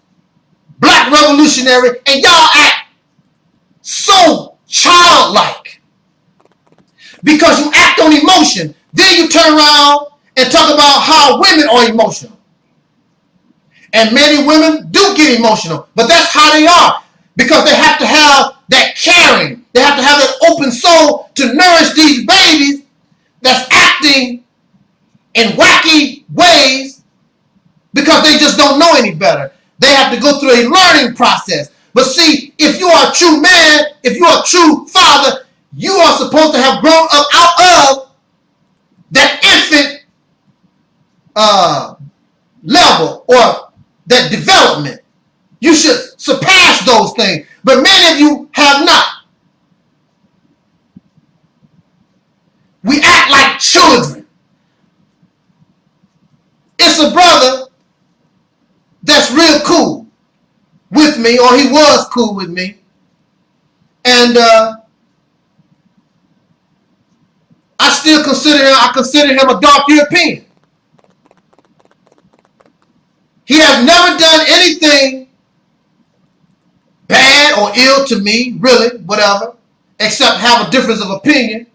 black revolutionary. And y'all act so childlike. Because you act on emotion. Then you turn around and talk about how women are emotional. And many women do get emotional. But that's how they are. Because they have to have that caring. They have to have that open soul to nourish these babies that's acting in wacky ways because they just don't know any better. They have to go through a learning process. But see, if you are a true man, if you are a true father, you are supposed to have grown up out of that infant level or that development. You should surpass those things. But many of you have not. We act like children. It's a brother that's real cool with me, or he was cool with me. And I still consider him a dark European. He has never done anything bad or ill to me, really, whatever, except have a difference of opinion.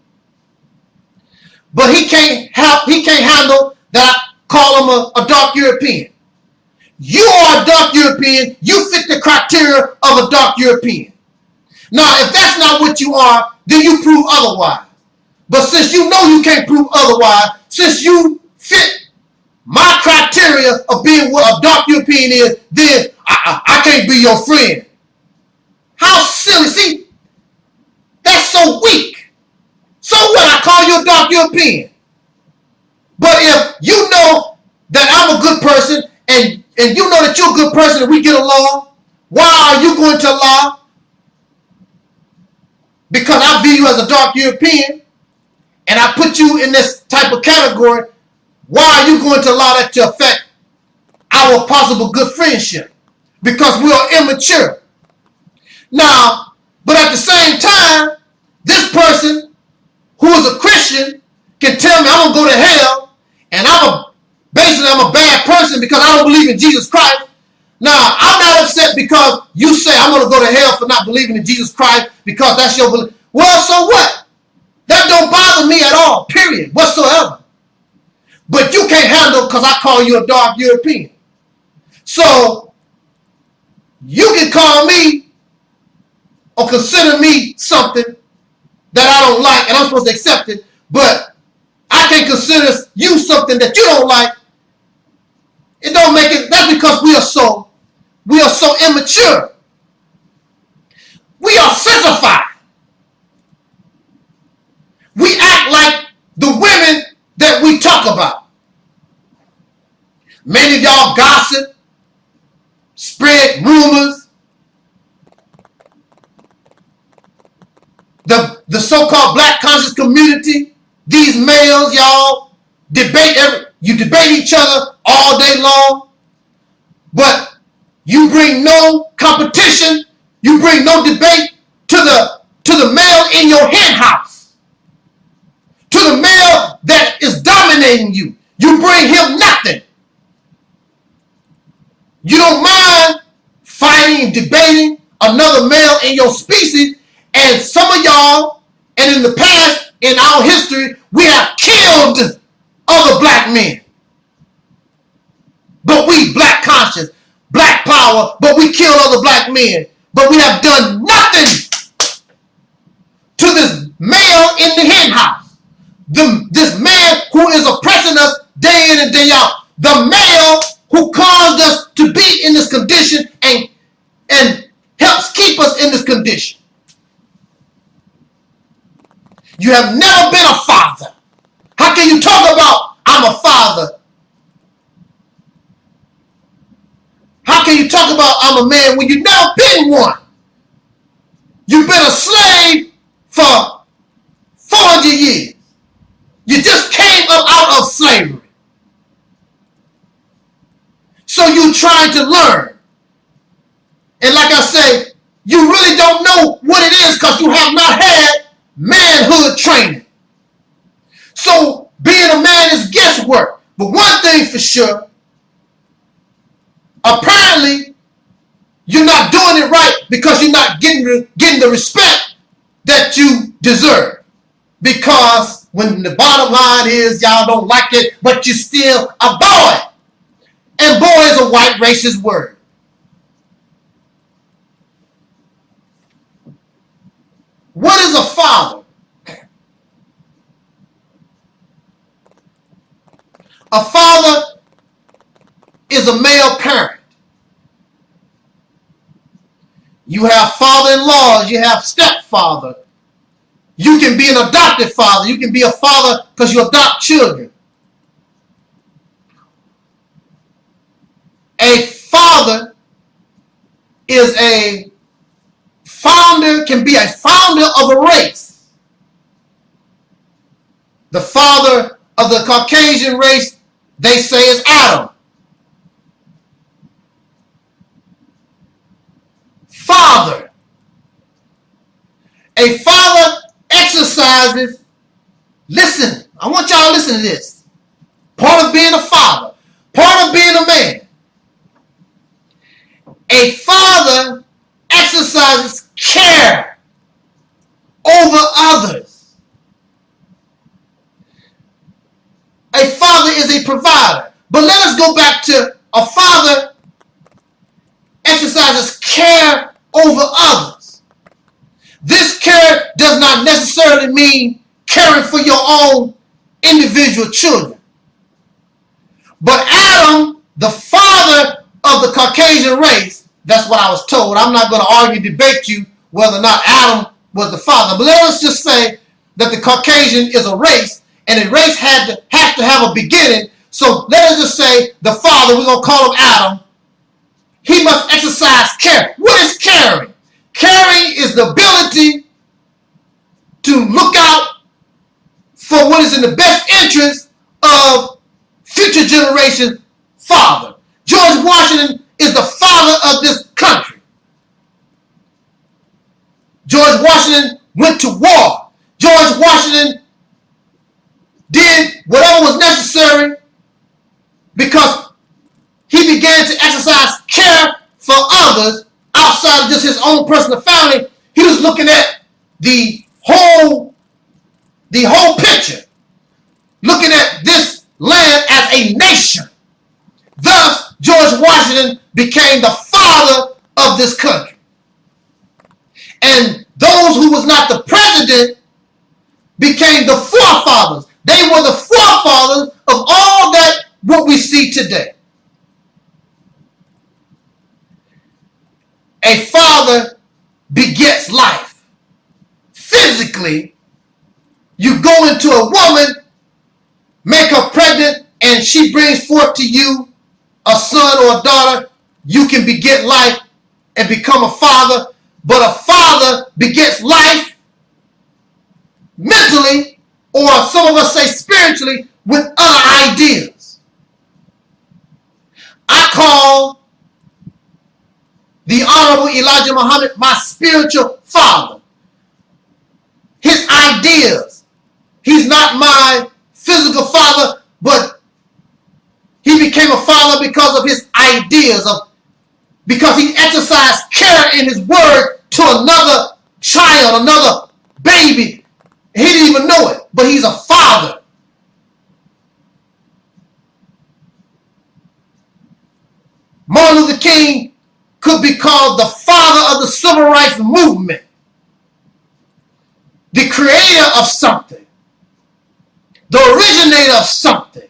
But he can't handle that I call him a dark European. You are a dark European. You fit the criteria of a dark European. Now, if that's not what you are, then you prove otherwise. But since you know you can't prove otherwise, since you fit my criteria of being what a dark European is, then I can't be your friend. How silly. See, that's so weak. So what? I call you a dark European. But if you know that I'm a good person and you know that you're a good person and we get along, why are you going to allow? Because I view you as a dark European and I put you in this type of category, why are you going to allow that to affect our possible good friendship? Because we are immature. Now, but at the same time, this person who is a Christian can tell me I'm going to go to hell and I'm a bad person because I don't believe in Jesus Christ. Now, I'm not upset because you say I'm going to go to hell for not believing in Jesus Christ because that's your belief. Well, so what? That don't bother me at all, period, whatsoever. But you can't handle because I call you a dark European. So, you can call me or consider me something that I don't like and I'm supposed to accept it, but I can consider you something that you don't like. It don't make it. That's because we are so immature. We are sissified. We act like the women that we talk about. Many of y'all gossip, spread rumors. The so-called black conscious community, these males, y'all debate each other all day long, but you bring no competition, you bring no debate to the male in your hen house, to the male that is dominating you. You bring him nothing. You don't mind fighting and debating another male in your species, and some of y'all, and in the past, in our history, we have killed other black men. But we black conscious, black power, but we kill other black men. But we have done nothing to this male in the hen house. This man who is oppressing us day in and day out. The male who caused us to be in this condition and helps keep us in this condition. You have never been a father. How can you talk about I'm a father? How can you talk about I'm a man when you've never been one? You've been a slave for 400 years. You just came up out of slavery. So you're trying to learn. And like I say, you really don't know what it is because you have not had manhood training. So being a man is guesswork. But one thing for sure, apparently you're not doing it right because you're not getting the respect that you deserve. Because when the bottom line is y'all don't like it, but you're still a boy. And boy is a white racist word. What is a father? A father is a male parent. You have father-in-laws, you have stepfather. You can be an adopted father. You can be a father because you adopt children. A father is a founder, can be a founder of a race. The father of the Caucasian race, they say, is Adam. Father. A father exercises, listen, I want y'all to listen to this. Part of being a father, part of being a man. A father exercises care over others. A father is a provider. But let us go back to a father exercises care over others. This care does not necessarily mean caring for your own individual children. But Adam, the father of the Caucasian race, that's what I was told. I'm not going to argue, debate you whether or not Adam was the father. But let us just say that the Caucasian is a race, and a race has to have a beginning. So let us just say the father, we're going to call him Adam, he must exercise care. What is caring? Caring is the ability to look out for what is in the best interest of future generations' father. George Washington is the father of this country. George Washington went to war. George Washington did whatever was necessary because he began to exercise care for others outside of just his own personal family. He was looking at the whole picture, looking at this land as a nation. Thus, George Washington became the father of this country. And those who was not the president became the forefathers. They were the forefathers of all that what we see today. A father begets life. Physically, you go into a woman, make her pregnant, and she brings forth to you a son or a daughter. You can beget life and become a father. But a father begets life mentally, or some of us say spiritually, with other ideas. I call the Honorable Elijah Muhammad my spiritual father. His ideas. He's not my physical father, but he became a father because of his ideas, because he exercised care in his word to another child, another baby. He didn't even know it, but he's a father. Martin Luther King could be called the father of the civil rights movement, the creator of something, the originator of something,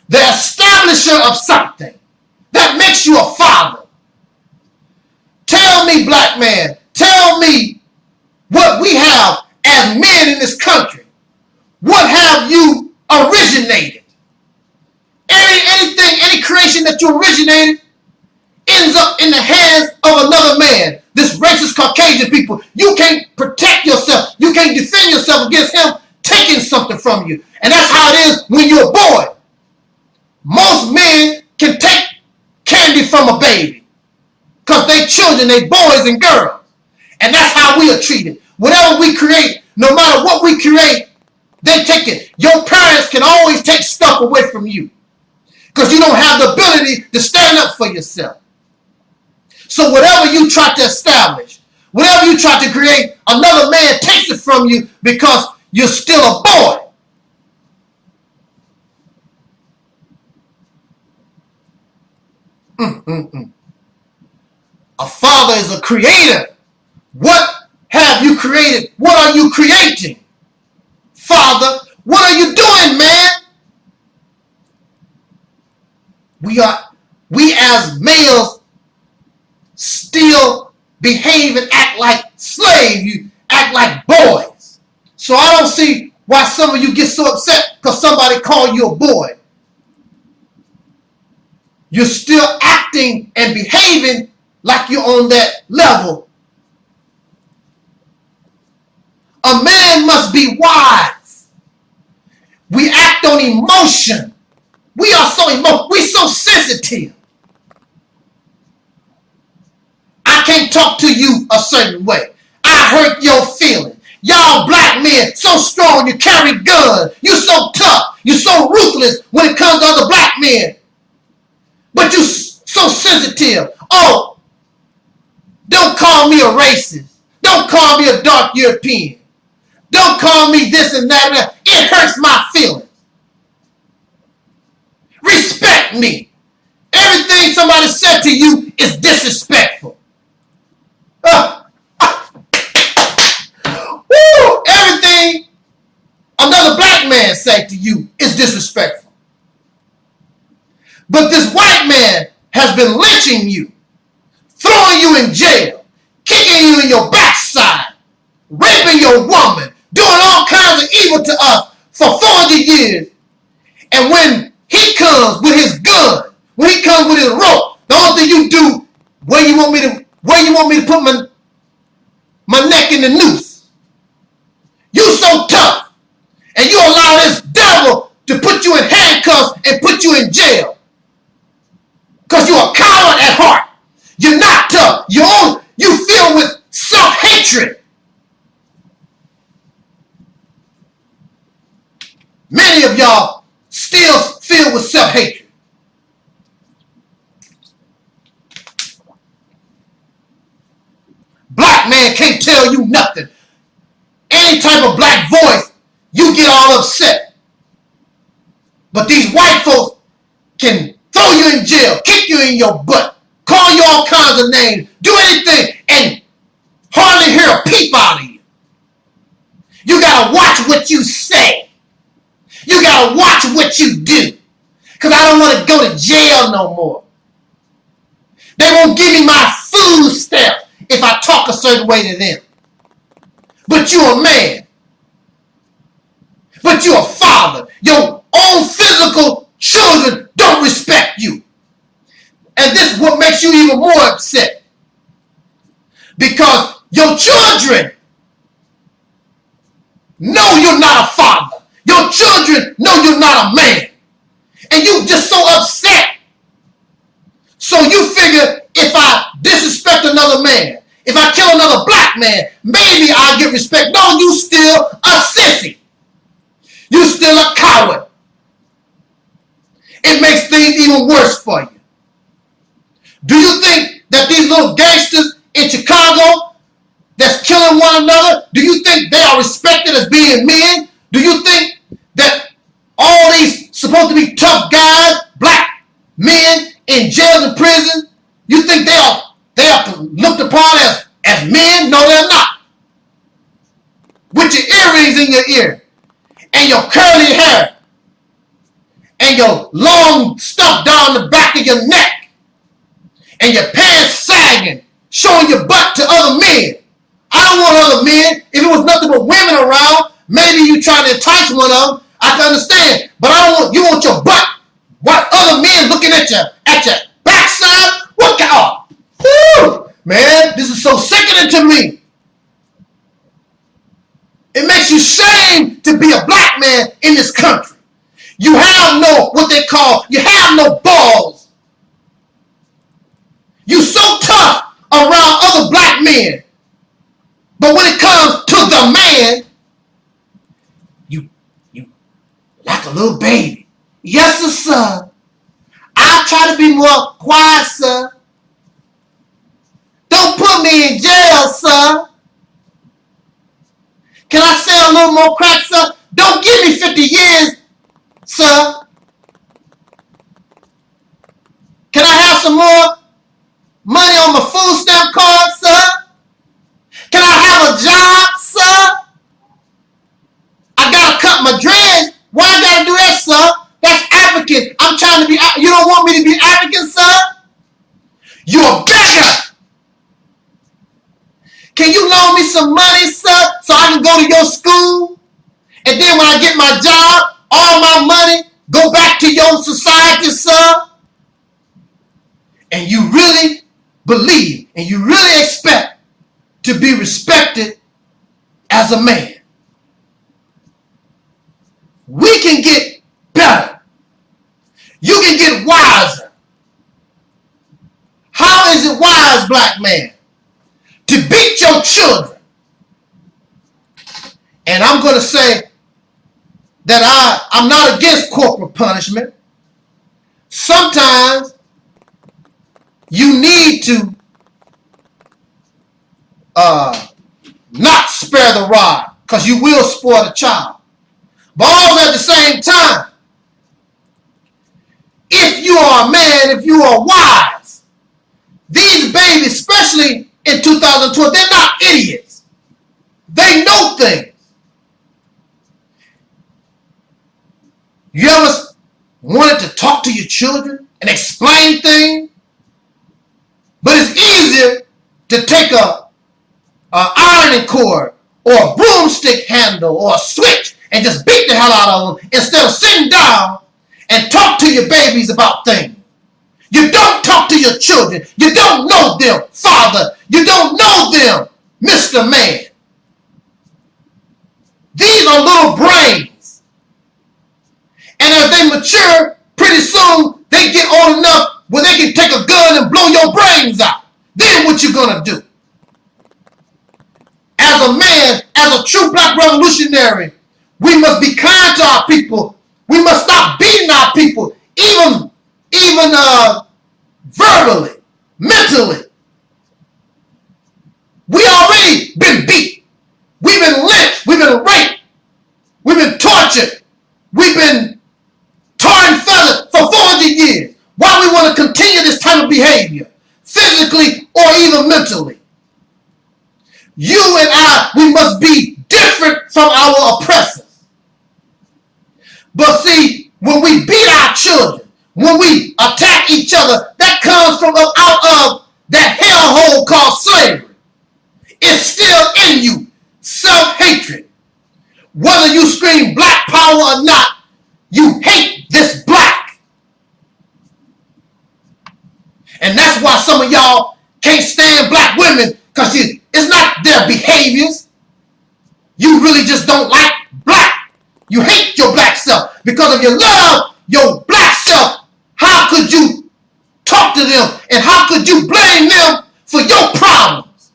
the establisher of something. That makes you a father. Tell me, black man, tell me what we have as men in this country. What have you originated? Anything, any creation that you originated ends up in the hands of another man. This racist Caucasian people, you can't protect yourself. You can't defend yourself against him taking something from you. And that's how it is when you're a boy. Most men can take candy from a baby because they children, they boys and girls. And that's how we are treated. Whatever we create, no matter what we create, they take it. Your parents can always take stuff away from you because you don't have the ability to stand up for yourself. So whatever you try to establish, whatever you try to create, another man takes it from you because you're still a boy. A father is a creator. What have you created? What are you creating? Father, what are you doing, man? we as males still behave and act like slaves. You act like boys. So I don't see why some of you get so upset because somebody called you a boy. You're still acting and behaving like you're on that level. A man must be wise. We act on emotion. We are we're so sensitive. I can't talk to you a certain way. I hurt your feelings. Y'all black men, so strong, you carry guns. You so tough. You so ruthless when it comes to other black men. But you so sensitive. Oh, don't call me a racist. Don't call me a dark European. Don't call me this and that and that. It hurts my feelings. Respect me. Everything somebody said to you is disrespectful. Everything another black man said to you is disrespectful. But this white man has been lynching you, throwing you in jail, kicking you in your backside, raping your woman, doing all kinds of evil to us for 400 years. And when he comes with his gun, when he comes with his rope, the only thing you do, where you want me to put my neck in the noose. You so tough, and you allow this devil to put you in handcuffs and put you in jail. Because you're a coward at heart. You're not tough. You filled with self-hatred. Many of y'all still filled with self-hatred. Black man can't tell you nothing. Any type of black voice, you get all upset. But these white folks can throw you in jail, kick you in your butt, call you all kinds of names, do anything, and hardly hear a peep out of you. You gotta watch what you say. You gotta watch what you do. Because I don't want to go to jail no more. They won't give me my food stamp if I talk a certain way to them. But you're a man. But you're a father. Your own physical children don't respect you. And this is what makes you even more upset. Because your children know you're not a father. Your children know you're not a man. And you just so upset. So you figure if I disrespect another man, if I kill another black man, maybe I'll get respect. No, you still a sissy. You still a coward. It makes things even worse for you. Do you think that these little gangsters in Chicago that's killing one another, do you think they are respected as being men? Do you think that all these supposed to be tough guys, black men in jails and prisons, you think they are looked upon as men? No, they're not. With your earrings in your ear and your curly hair and your long stuff down the back of your neck and your pants sagging, showing your butt to other men. I don't want other men. If it was nothing but women around, maybe you trying to entice one of them, I can understand. But I don't want, you want your butt. What other men looking at your backside? What kind of, whew, man, this is so sickening to me. It makes you shame to be a black man in this country. You have no, what they call, you have no balls. You so tough around other black men. But when it comes to the man, you like a little baby. Yes, sir. I'll try to be more quiet, sir. Don't put me in jail, sir. Can I sell a little more crack, sir? Don't give me 50 years, sir. Can I have some more money on my food stamp card, sir? Can I have a job, sir? I gotta cut my dreads. Why I gotta do that, sir? That's African. I'm trying to be, You don't want me to be African, son? You're a beggar. Can you loan me some money, son, so I can go to your school? And then when I get my job, all my money go back to your society, son? And you really believe and you really expect to be respected as a man. We can get better. You can get wiser. How is it wise, black man, to beat your children? And I'm going to say that I'm not against corporal punishment. Sometimes you need to not spare the rod, because you will spoil the child. But all at the same time, if you are a man, if you are wise, these babies, especially in 2012, they're not idiots. They know things. You ever wanted to talk to your children and explain things? But it's easier to take a ironing cord or a broomstick handle or a switch and just beat the hell out of them instead of sitting down and talk to your babies about things. You don't talk to your children. You don't know them, Father. You don't know them, Mr. Man. These are little brains. And as they mature, pretty soon they get old enough where they can take a gun and blow your brains out. Then what you gonna do? As a man, as a true black revolutionary, we must be kind to our people. We must stop beating our people, even verbally, mentally. We already been beat. We've been lynched. We've been raped. We've been tortured. We've been tarred and feathered for 400 years. Why we want to continue this type of behavior, physically or even mentally? You and I, we must be different from our oppressors. But see, when we beat our children, when we attack each other, that comes from out of that hellhole called slavery. It's still in you, self-hatred. Whether you scream black power or not, you hate this black. And that's why some of y'all can't stand black women, because it's not their behaviors. You really just don't like black. You hate your black self. Because if you love your black self, how could you talk to them and how could you blame them for your problems?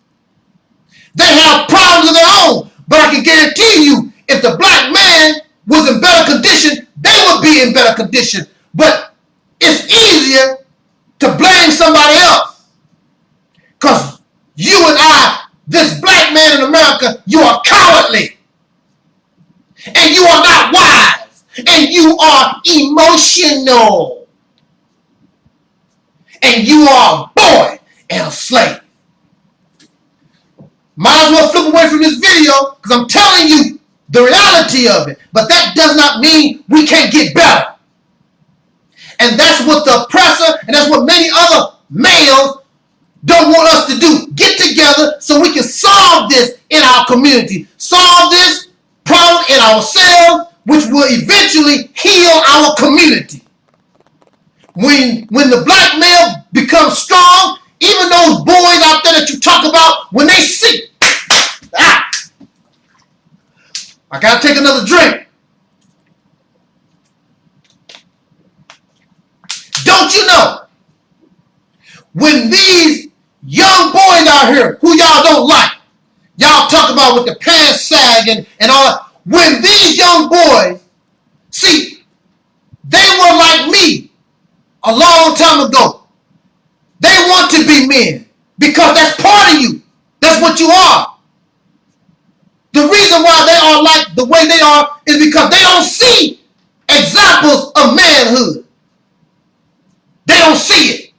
They have problems of their own. But I can guarantee you, if the black man was in better condition, they would be in better condition. But it's easier to blame somebody else. Because you and I, this black man in America, you are cowardly. And you are not wise. And you are emotional. And you are a boy and a slave. Might as well flip away from this video, because I'm telling you the reality of it. But that does not mean we can't get better. And that's what the oppressor, and that's what many other males don't want us to do. Get together so we can solve this in our community. Solve this problem in ourselves, which will eventually heal our community. When the black male becomes strong, even those boys out there that you talk about, when they see, I gotta take another drink. Don't you know, when these young boys out here who y'all don't like, y'all talk about with the pants sagging and all that, when these young boys, see, they were like me a long time ago. They want to be men because that's part of you. That's what you are. The reason why they are like the way they are is because they don't see examples of manhood. They don't see it.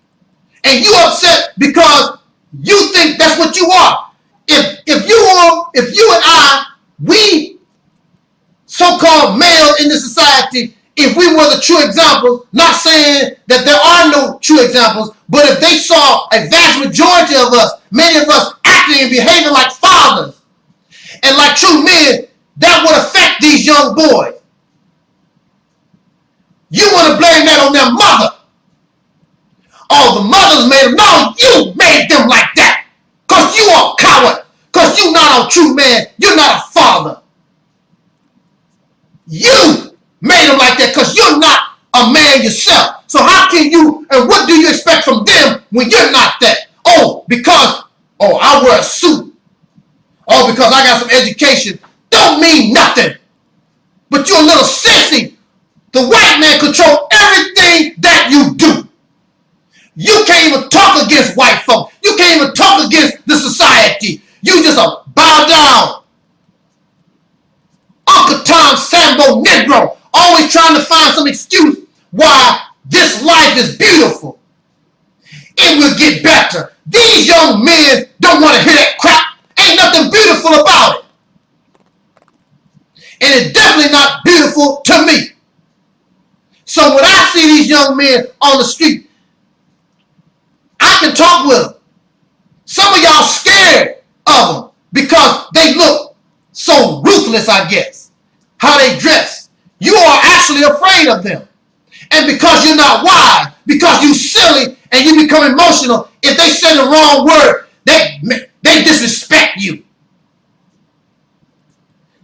And you upset because you think that's what you are. If you and I, we so-called male in this society, if we were the true examples, not saying that there are no true examples, but if they saw a vast majority of us, many of us acting and behaving like fathers and like true men, that would affect these young boys. You want to blame that on their mother. Oh, the mothers made them. No, you made them like that. Because you are a coward. Because you're not a true man. You're not a father. You made them like that because you're not a man yourself. So how can you, and what do you expect from them when you're not that? Oh, because, oh, I wear a suit. Oh, because I got some education. Don't mean nothing. But you're a little sissy. The white man control everything that you do. You can't even talk against white folk. You can't even talk against the society. You just bow down. Uncle Tom Sambo Negro, always trying to find some excuse why this life is beautiful. It will get better. These young men don't want to hear that crap. Ain't nothing beautiful about it. And it's definitely not beautiful to me. So when I see these young men on the street, I can talk with them. Some of y'all scared of them because they look so ruthless, I guess. How they dress. You are actually afraid of them. And because you're not wise, because you silly and you become emotional, if they say the wrong word, they disrespect you.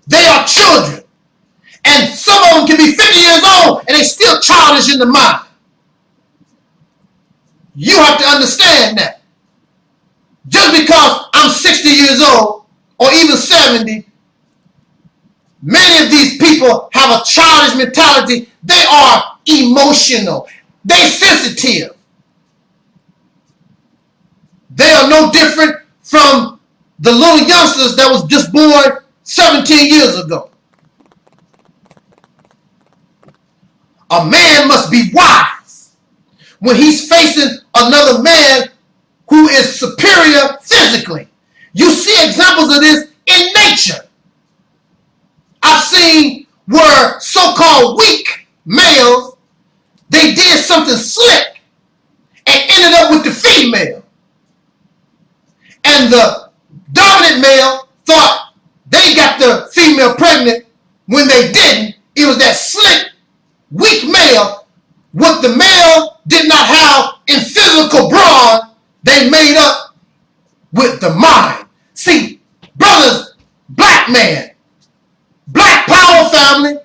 They are children. And some of them can be 50 years old and they still childish in the mind. You have to understand that. Just because I'm 60 years old or even 70, many of these people have a childish mentality. They are emotional. They're sensitive. They are no different from the little youngsters that was just born 17 years ago. A man must be wise when he's facing another man who is superior physically. You see examples of this in nature. I've seen where so-called weak males, they did something slick and ended up with the female. And the dominant male thought they got the female pregnant when they didn't. It was that slick, weak male. What the male did not have in physical brawn, they made up with the mind. See, brothers, black man, black power family,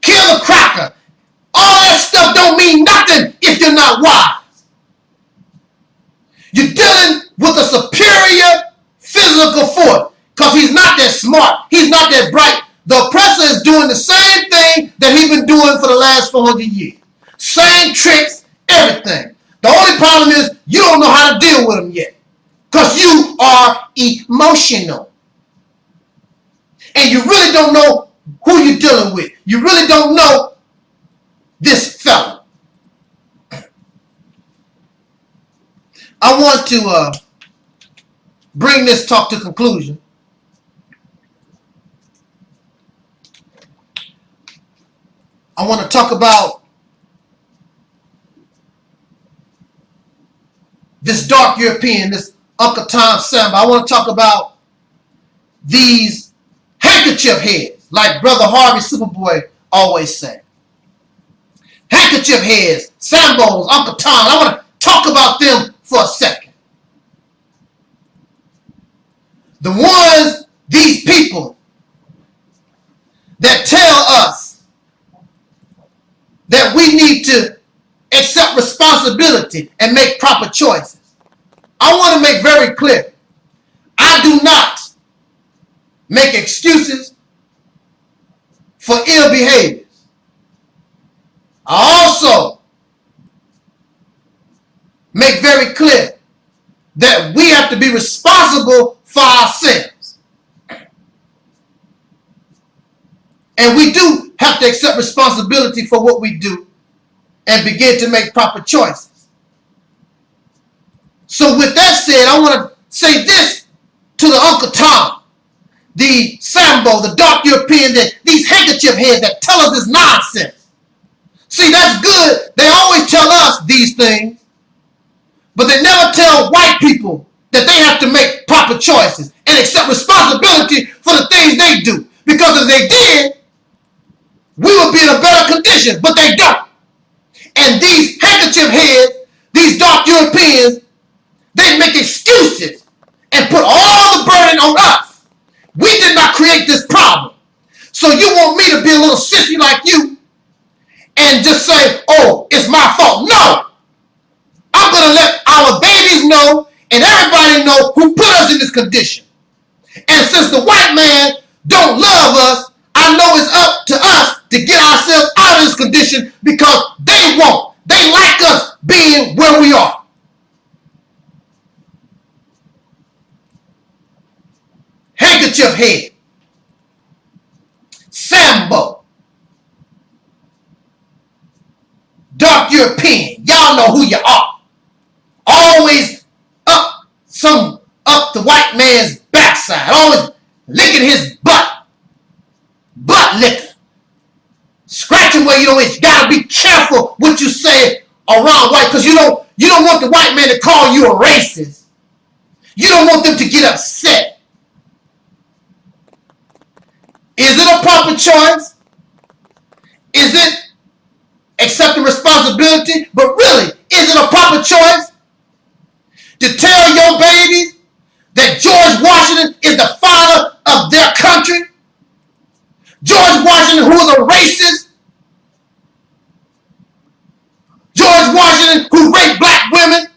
kill a cracker. All that stuff don't mean nothing if you're not wise. You're dealing with a superior physical force because he's not that smart. He's not that bright. The oppressor is doing the same thing that he's been doing for the last 400 years. Same tricks, everything. The only problem is you don't know how to deal with them yet because you are emotional. And you really don't know who you're dealing with. You really don't know this fella. I want to bring this talk to conclusion. I want to talk about this dark European, this Uncle Tom Samba. I want to talk about these handkerchief heads, like Brother Harvey Superboy always say. Handkerchief heads, Sambos, Uncle Tom. I want to talk about them for a second. The ones, these people that tell us that we need to accept responsibility and make proper choices. I want to make very clear, I do not make excuses for ill behaviors. I also make very clear that we have to be responsible for ourselves. And we do have to accept responsibility for what we do and begin to make proper choices. So with that said, I want to say this to the Uncle Tom, the Sambo, the dark European, that these handkerchief heads that tell us this nonsense. See, that's good. They always tell us these things, but they never tell white people that they have to make proper choices and accept responsibility for the things they do. Because if they did, we would be in a better condition, but they don't. And these handkerchief heads, these dark Europeans, they make excuses and put all the burden on us. We did not create this problem. So you want me to be a little sissy like you and just say, oh, it's my fault. No. I'm going to let our babies know and everybody know who put us in this condition. And since the white man don't love us, I know it's up to us to get ourselves out of this condition because they won't. They like us being where we are. Handkerchief head. Sambo. Dark European. Y'all know who you are. Always up the white man's backside. Always licking his butt. Butt licker. Scratching where you don't itch. You gotta be careful what you say around white, because you don't want the white man to call you a racist. You don't want them to get upset. Is it a proper choice? Is it accepting responsibility? But really, is it a proper choice to tell your babies that George Washington is the father of their country? George Washington, who was a racist. George Washington, who raped black women,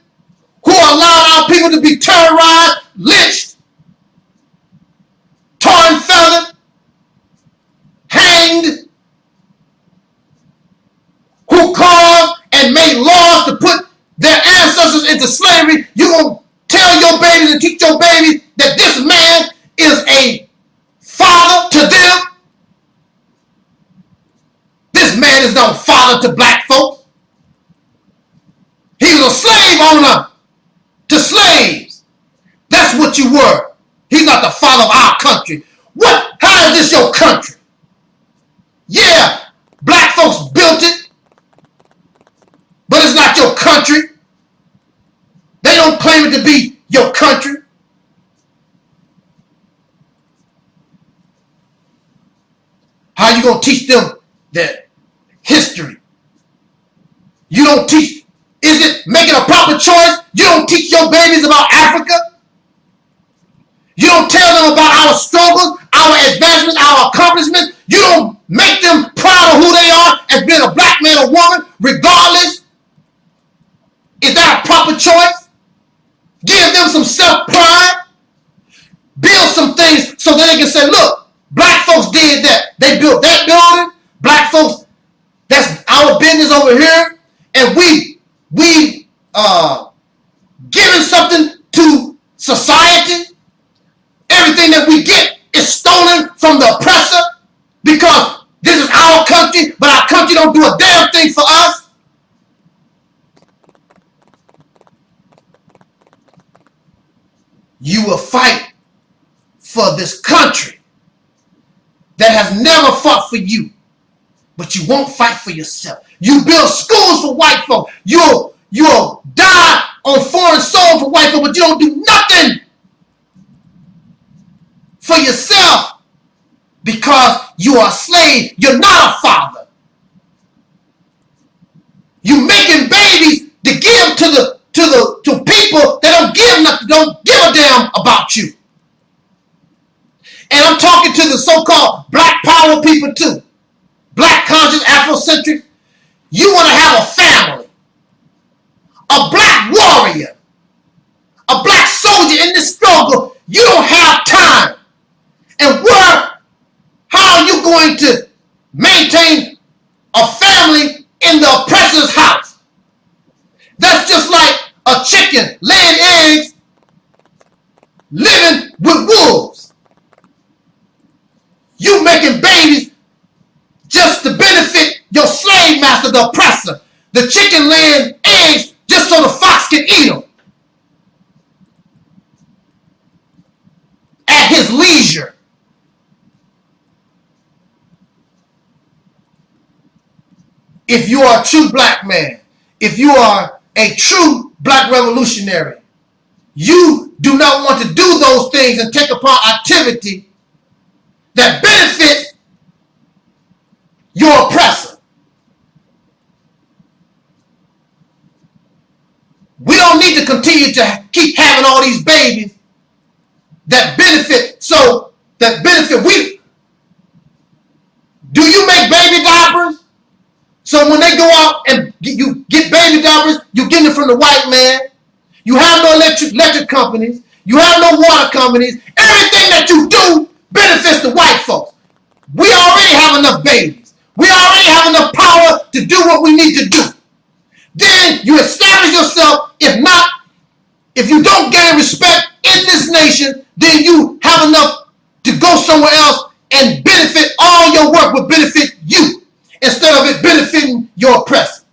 who allowed our people to be terrorized, lynched, torn, feathered, hanged, who caused and made laws to put their ancestors into slavery. You're going to tell your babies and teach your babies that this man is a father to them? This man is no father to black folks. He was a slave owner to slaves. That's what you were. He's not the father of our country. What? How is this your country? Yeah, black folks built it, but it's not your country. They don't claim it to be your country. How you gonna teach them their history? You don't teach. Is it making a proper choice? You don't teach your babies about Africa. You don't tell them about our struggles, our advancements, our accomplishments. You don't make them proud of who they are as being a black man or woman, regardless. Is that a proper choice? Give them some self-pride. Build some things so that they can say, look, black folks did that. They built that building. Black folks, that's our business over here. And we given something to society. Everything that we get is stolen from the oppressor because this is our country, but our country don't do a damn thing for us. You will fight for this country that has never fought for you, but you won't fight for yourself. You build schools for white folk. You'll die on foreign soil for white folk, but you don't do nothing for yourself because you are a slave. You're not a father. You making babies to give to people that don't give nothing, don't give a damn about you. And I'm talking to the so-called black power people too. Black conscious, Afrocentric. You want to have a family. A black warrior. A black soldier in this struggle. You don't have time. And how are you going to maintain a family in the oppressor's house? That's just like a chicken laying eggs, living with wolves. You making babies just to benefit your slave master, the oppressor. The chicken laying eggs just so the fox can eat them at his leisure. if you are a true black man, if you are a true black revolutionary, you do not want to do those things and take upon activity that benefits your oppressor. We don't need to continue to keep having all these babies that benefit, we. Do you make baby diapers? So when they go out and you get baby diapers, you get them from the white man. You have no electric companies. You have no water companies. Everything that you do benefits the white folks. We already have enough babies. We already have enough power to do what we need to do. Then you establish yourself. If you don't gain respect in this nation, then you have enough to go somewhere else and benefit. All your work will benefit you instead of it benefiting your oppressor.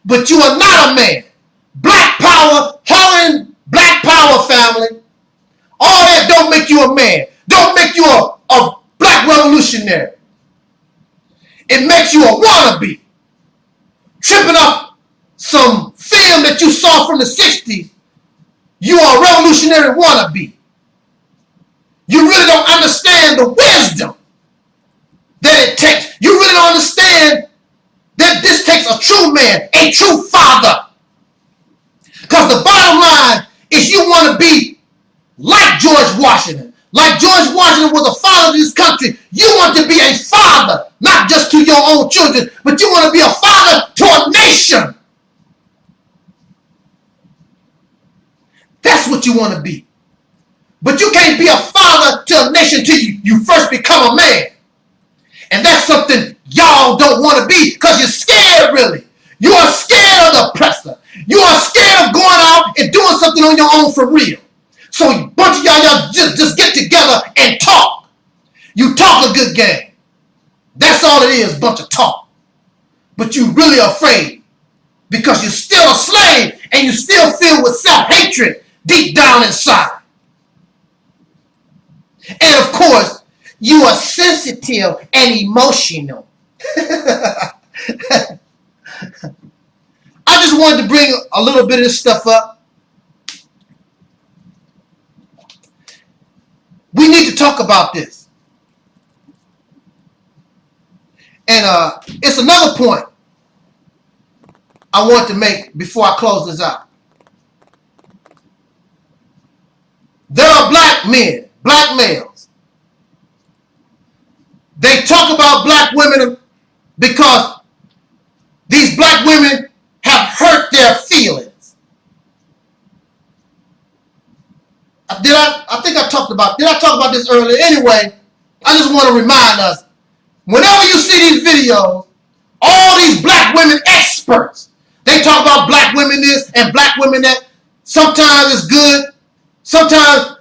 But you are not a man. Black power, hollering black power family, all that don't make you a man. Don't make you a black revolutionary. It makes you a wannabe. Tripping off some film that you saw from the 60s, you are a revolutionary wannabe. You really don't understand the wisdom that it takes. You really don't understand that this takes a true man, a true father. Because the bottom line is you want to be like George Washington. Like George Washington was a father to this country. You want to be a father, not just to your own children, but you want to be a father to a nation. That's what you want to be. But you can't be a father to a nation till you first become a man. And that's something y'all don't want to be because you're scared, really. You are scared of the oppressor. You are scared of going out and doing something on your own for real. So a bunch of y'all just get together and talk. You talk a good game. That's all it is, bunch of talk. But you really afraid because you're still a slave and you still filled with self-hatred deep down inside. And of course, you are sensitive and emotional. I just wanted to bring a little bit of this stuff up. We need to talk about this. And it's another point I want to make before I close this out. There are black men, black males. They talk about black women because these black women have hurt their feelings. Did I talk about this earlier? Anyway, I just want to remind us, whenever you see these videos, all these black women experts, they talk about black women this and black women that. Sometimes it's good. Sometimes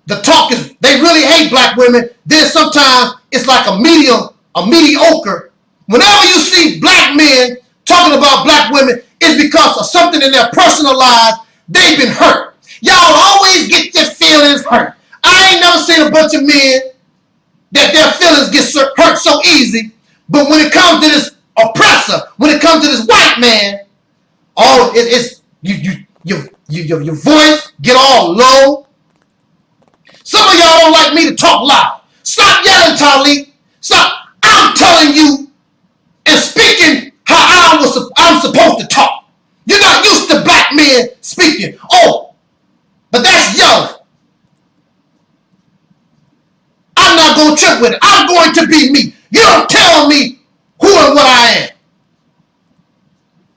the talk is, they really hate black women. Then sometimes it's like a mediocre. Whenever you see black men talking about black women, it's because of something in their personal lives. They've been hurt. Y'all always get their feelings hurt. I ain't never seen a bunch of men that their feelings get hurt so easy. But when it comes to this oppressor, when it comes to this white man, your voice get all low. Some of y'all don't like me to talk loud. Stop yelling, Taalik. Stop. I'm telling you and speaking how I'm supposed to talk. You're not used to black men speaking. Oh, but that's yelling. I'm not going to trip with it. I'm going to be me. You don't tell me who and what I am.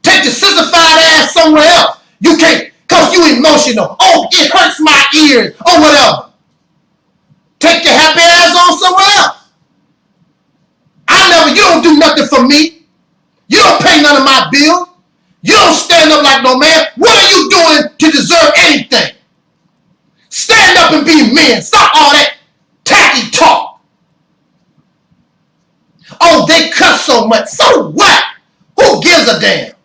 Take your sissified ass somewhere else. You can't, because you emotional. Oh, it hurts my ears or whatever. Take your happy ass on somewhere else. You don't do nothing for me. You don't pay none of my bills. You don't stand up like no man. What are you doing to deserve anything? Stand up and be men. Stop all that tacky talk. Oh, they cuss so much. So what? Who gives a damn?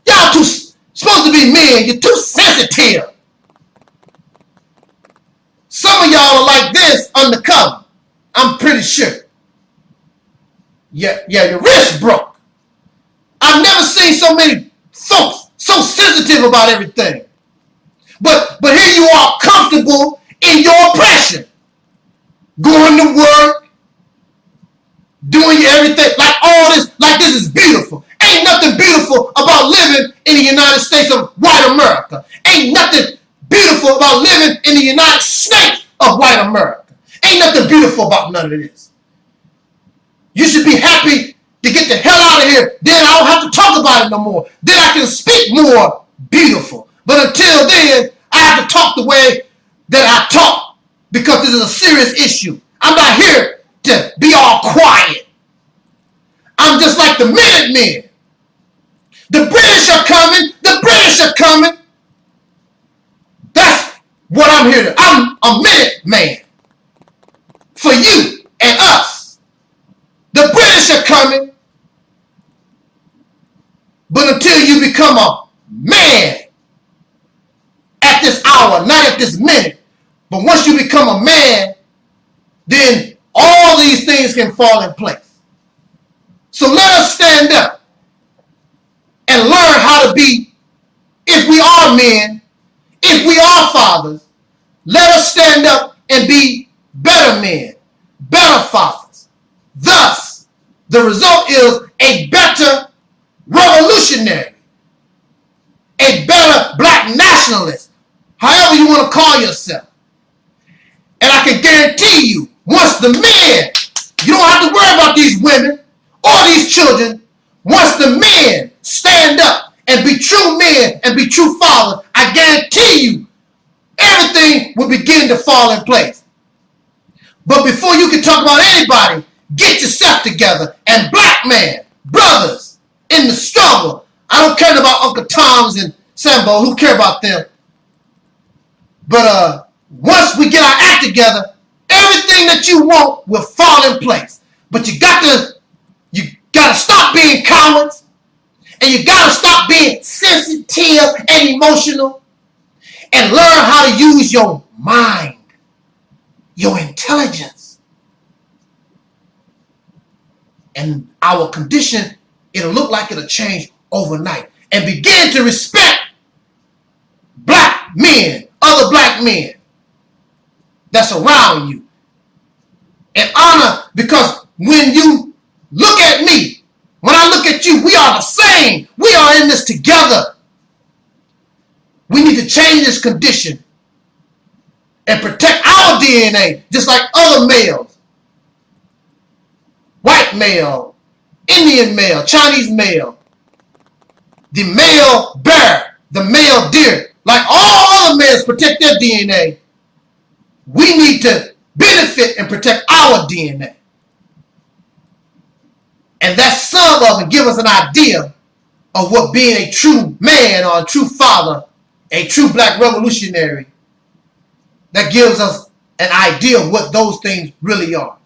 Y'all too supposed to be men. You're too sensitive. Some of of y'all are like this undercover. I'm pretty sure. Yeah, your wrist broke. I've never seen so many folks so sensitive about everything. But here you are, comfortable in your oppression. Going to work, doing everything, like all this, like this is beautiful. Ain't nothing beautiful about living in the United States of white America. Ain't nothing beautiful about living in the United States of white America. Ain't nothing beautiful about none of this. You should be happy to get the hell out of here. Then I don't have to talk about it no more. Then I can speak more beautiful. But until then, I have to talk the way that I talk because this is a serious issue. I'm not here to be all quiet. I'm just like the Minutemen. The British are coming. The British are coming. That's what I'm here to. I'm a Minuteman for you and us. The British are coming. But until you become a man at this hour, not at this minute, but once you become a man, then all these things can fall in place. So let us stand up and learn how to be, if we are men, if we are fathers, let us stand up and be better men, better fathers. Thus, the result is a better revolutionary, a better black nationalist, however you want to call yourself. And I can guarantee you, once the men, you don't have to worry about these women or these children. Once the men stand up and be true men and be true fathers, I guarantee you, everything will begin to fall in place. But before you can talk about anybody, get yourself together. And black man, brothers in the struggle, I don't care about Uncle Toms and Sambo, who care about them? But once we get our act together, everything that you want will fall in place. But you gotta stop being cowards, and you gotta stop being sensitive and emotional, and learn how to use your mind, your intelligence. And our condition, it'll look like it'll change overnight. And begin to respect black men, other black men that's around you. And honor, because when you look at me, when I look at you, we are the same. We are in this together. We need to change this condition and protect our DNA, just like other males. White male, Indian male, Chinese male, the male bear, the male deer, like all other males protect their DNA. We need to benefit and protect our DNA. And that sum of it give us an idea of what being a true man or a true father, a true black revolutionary, that gives us an idea of what those things really are.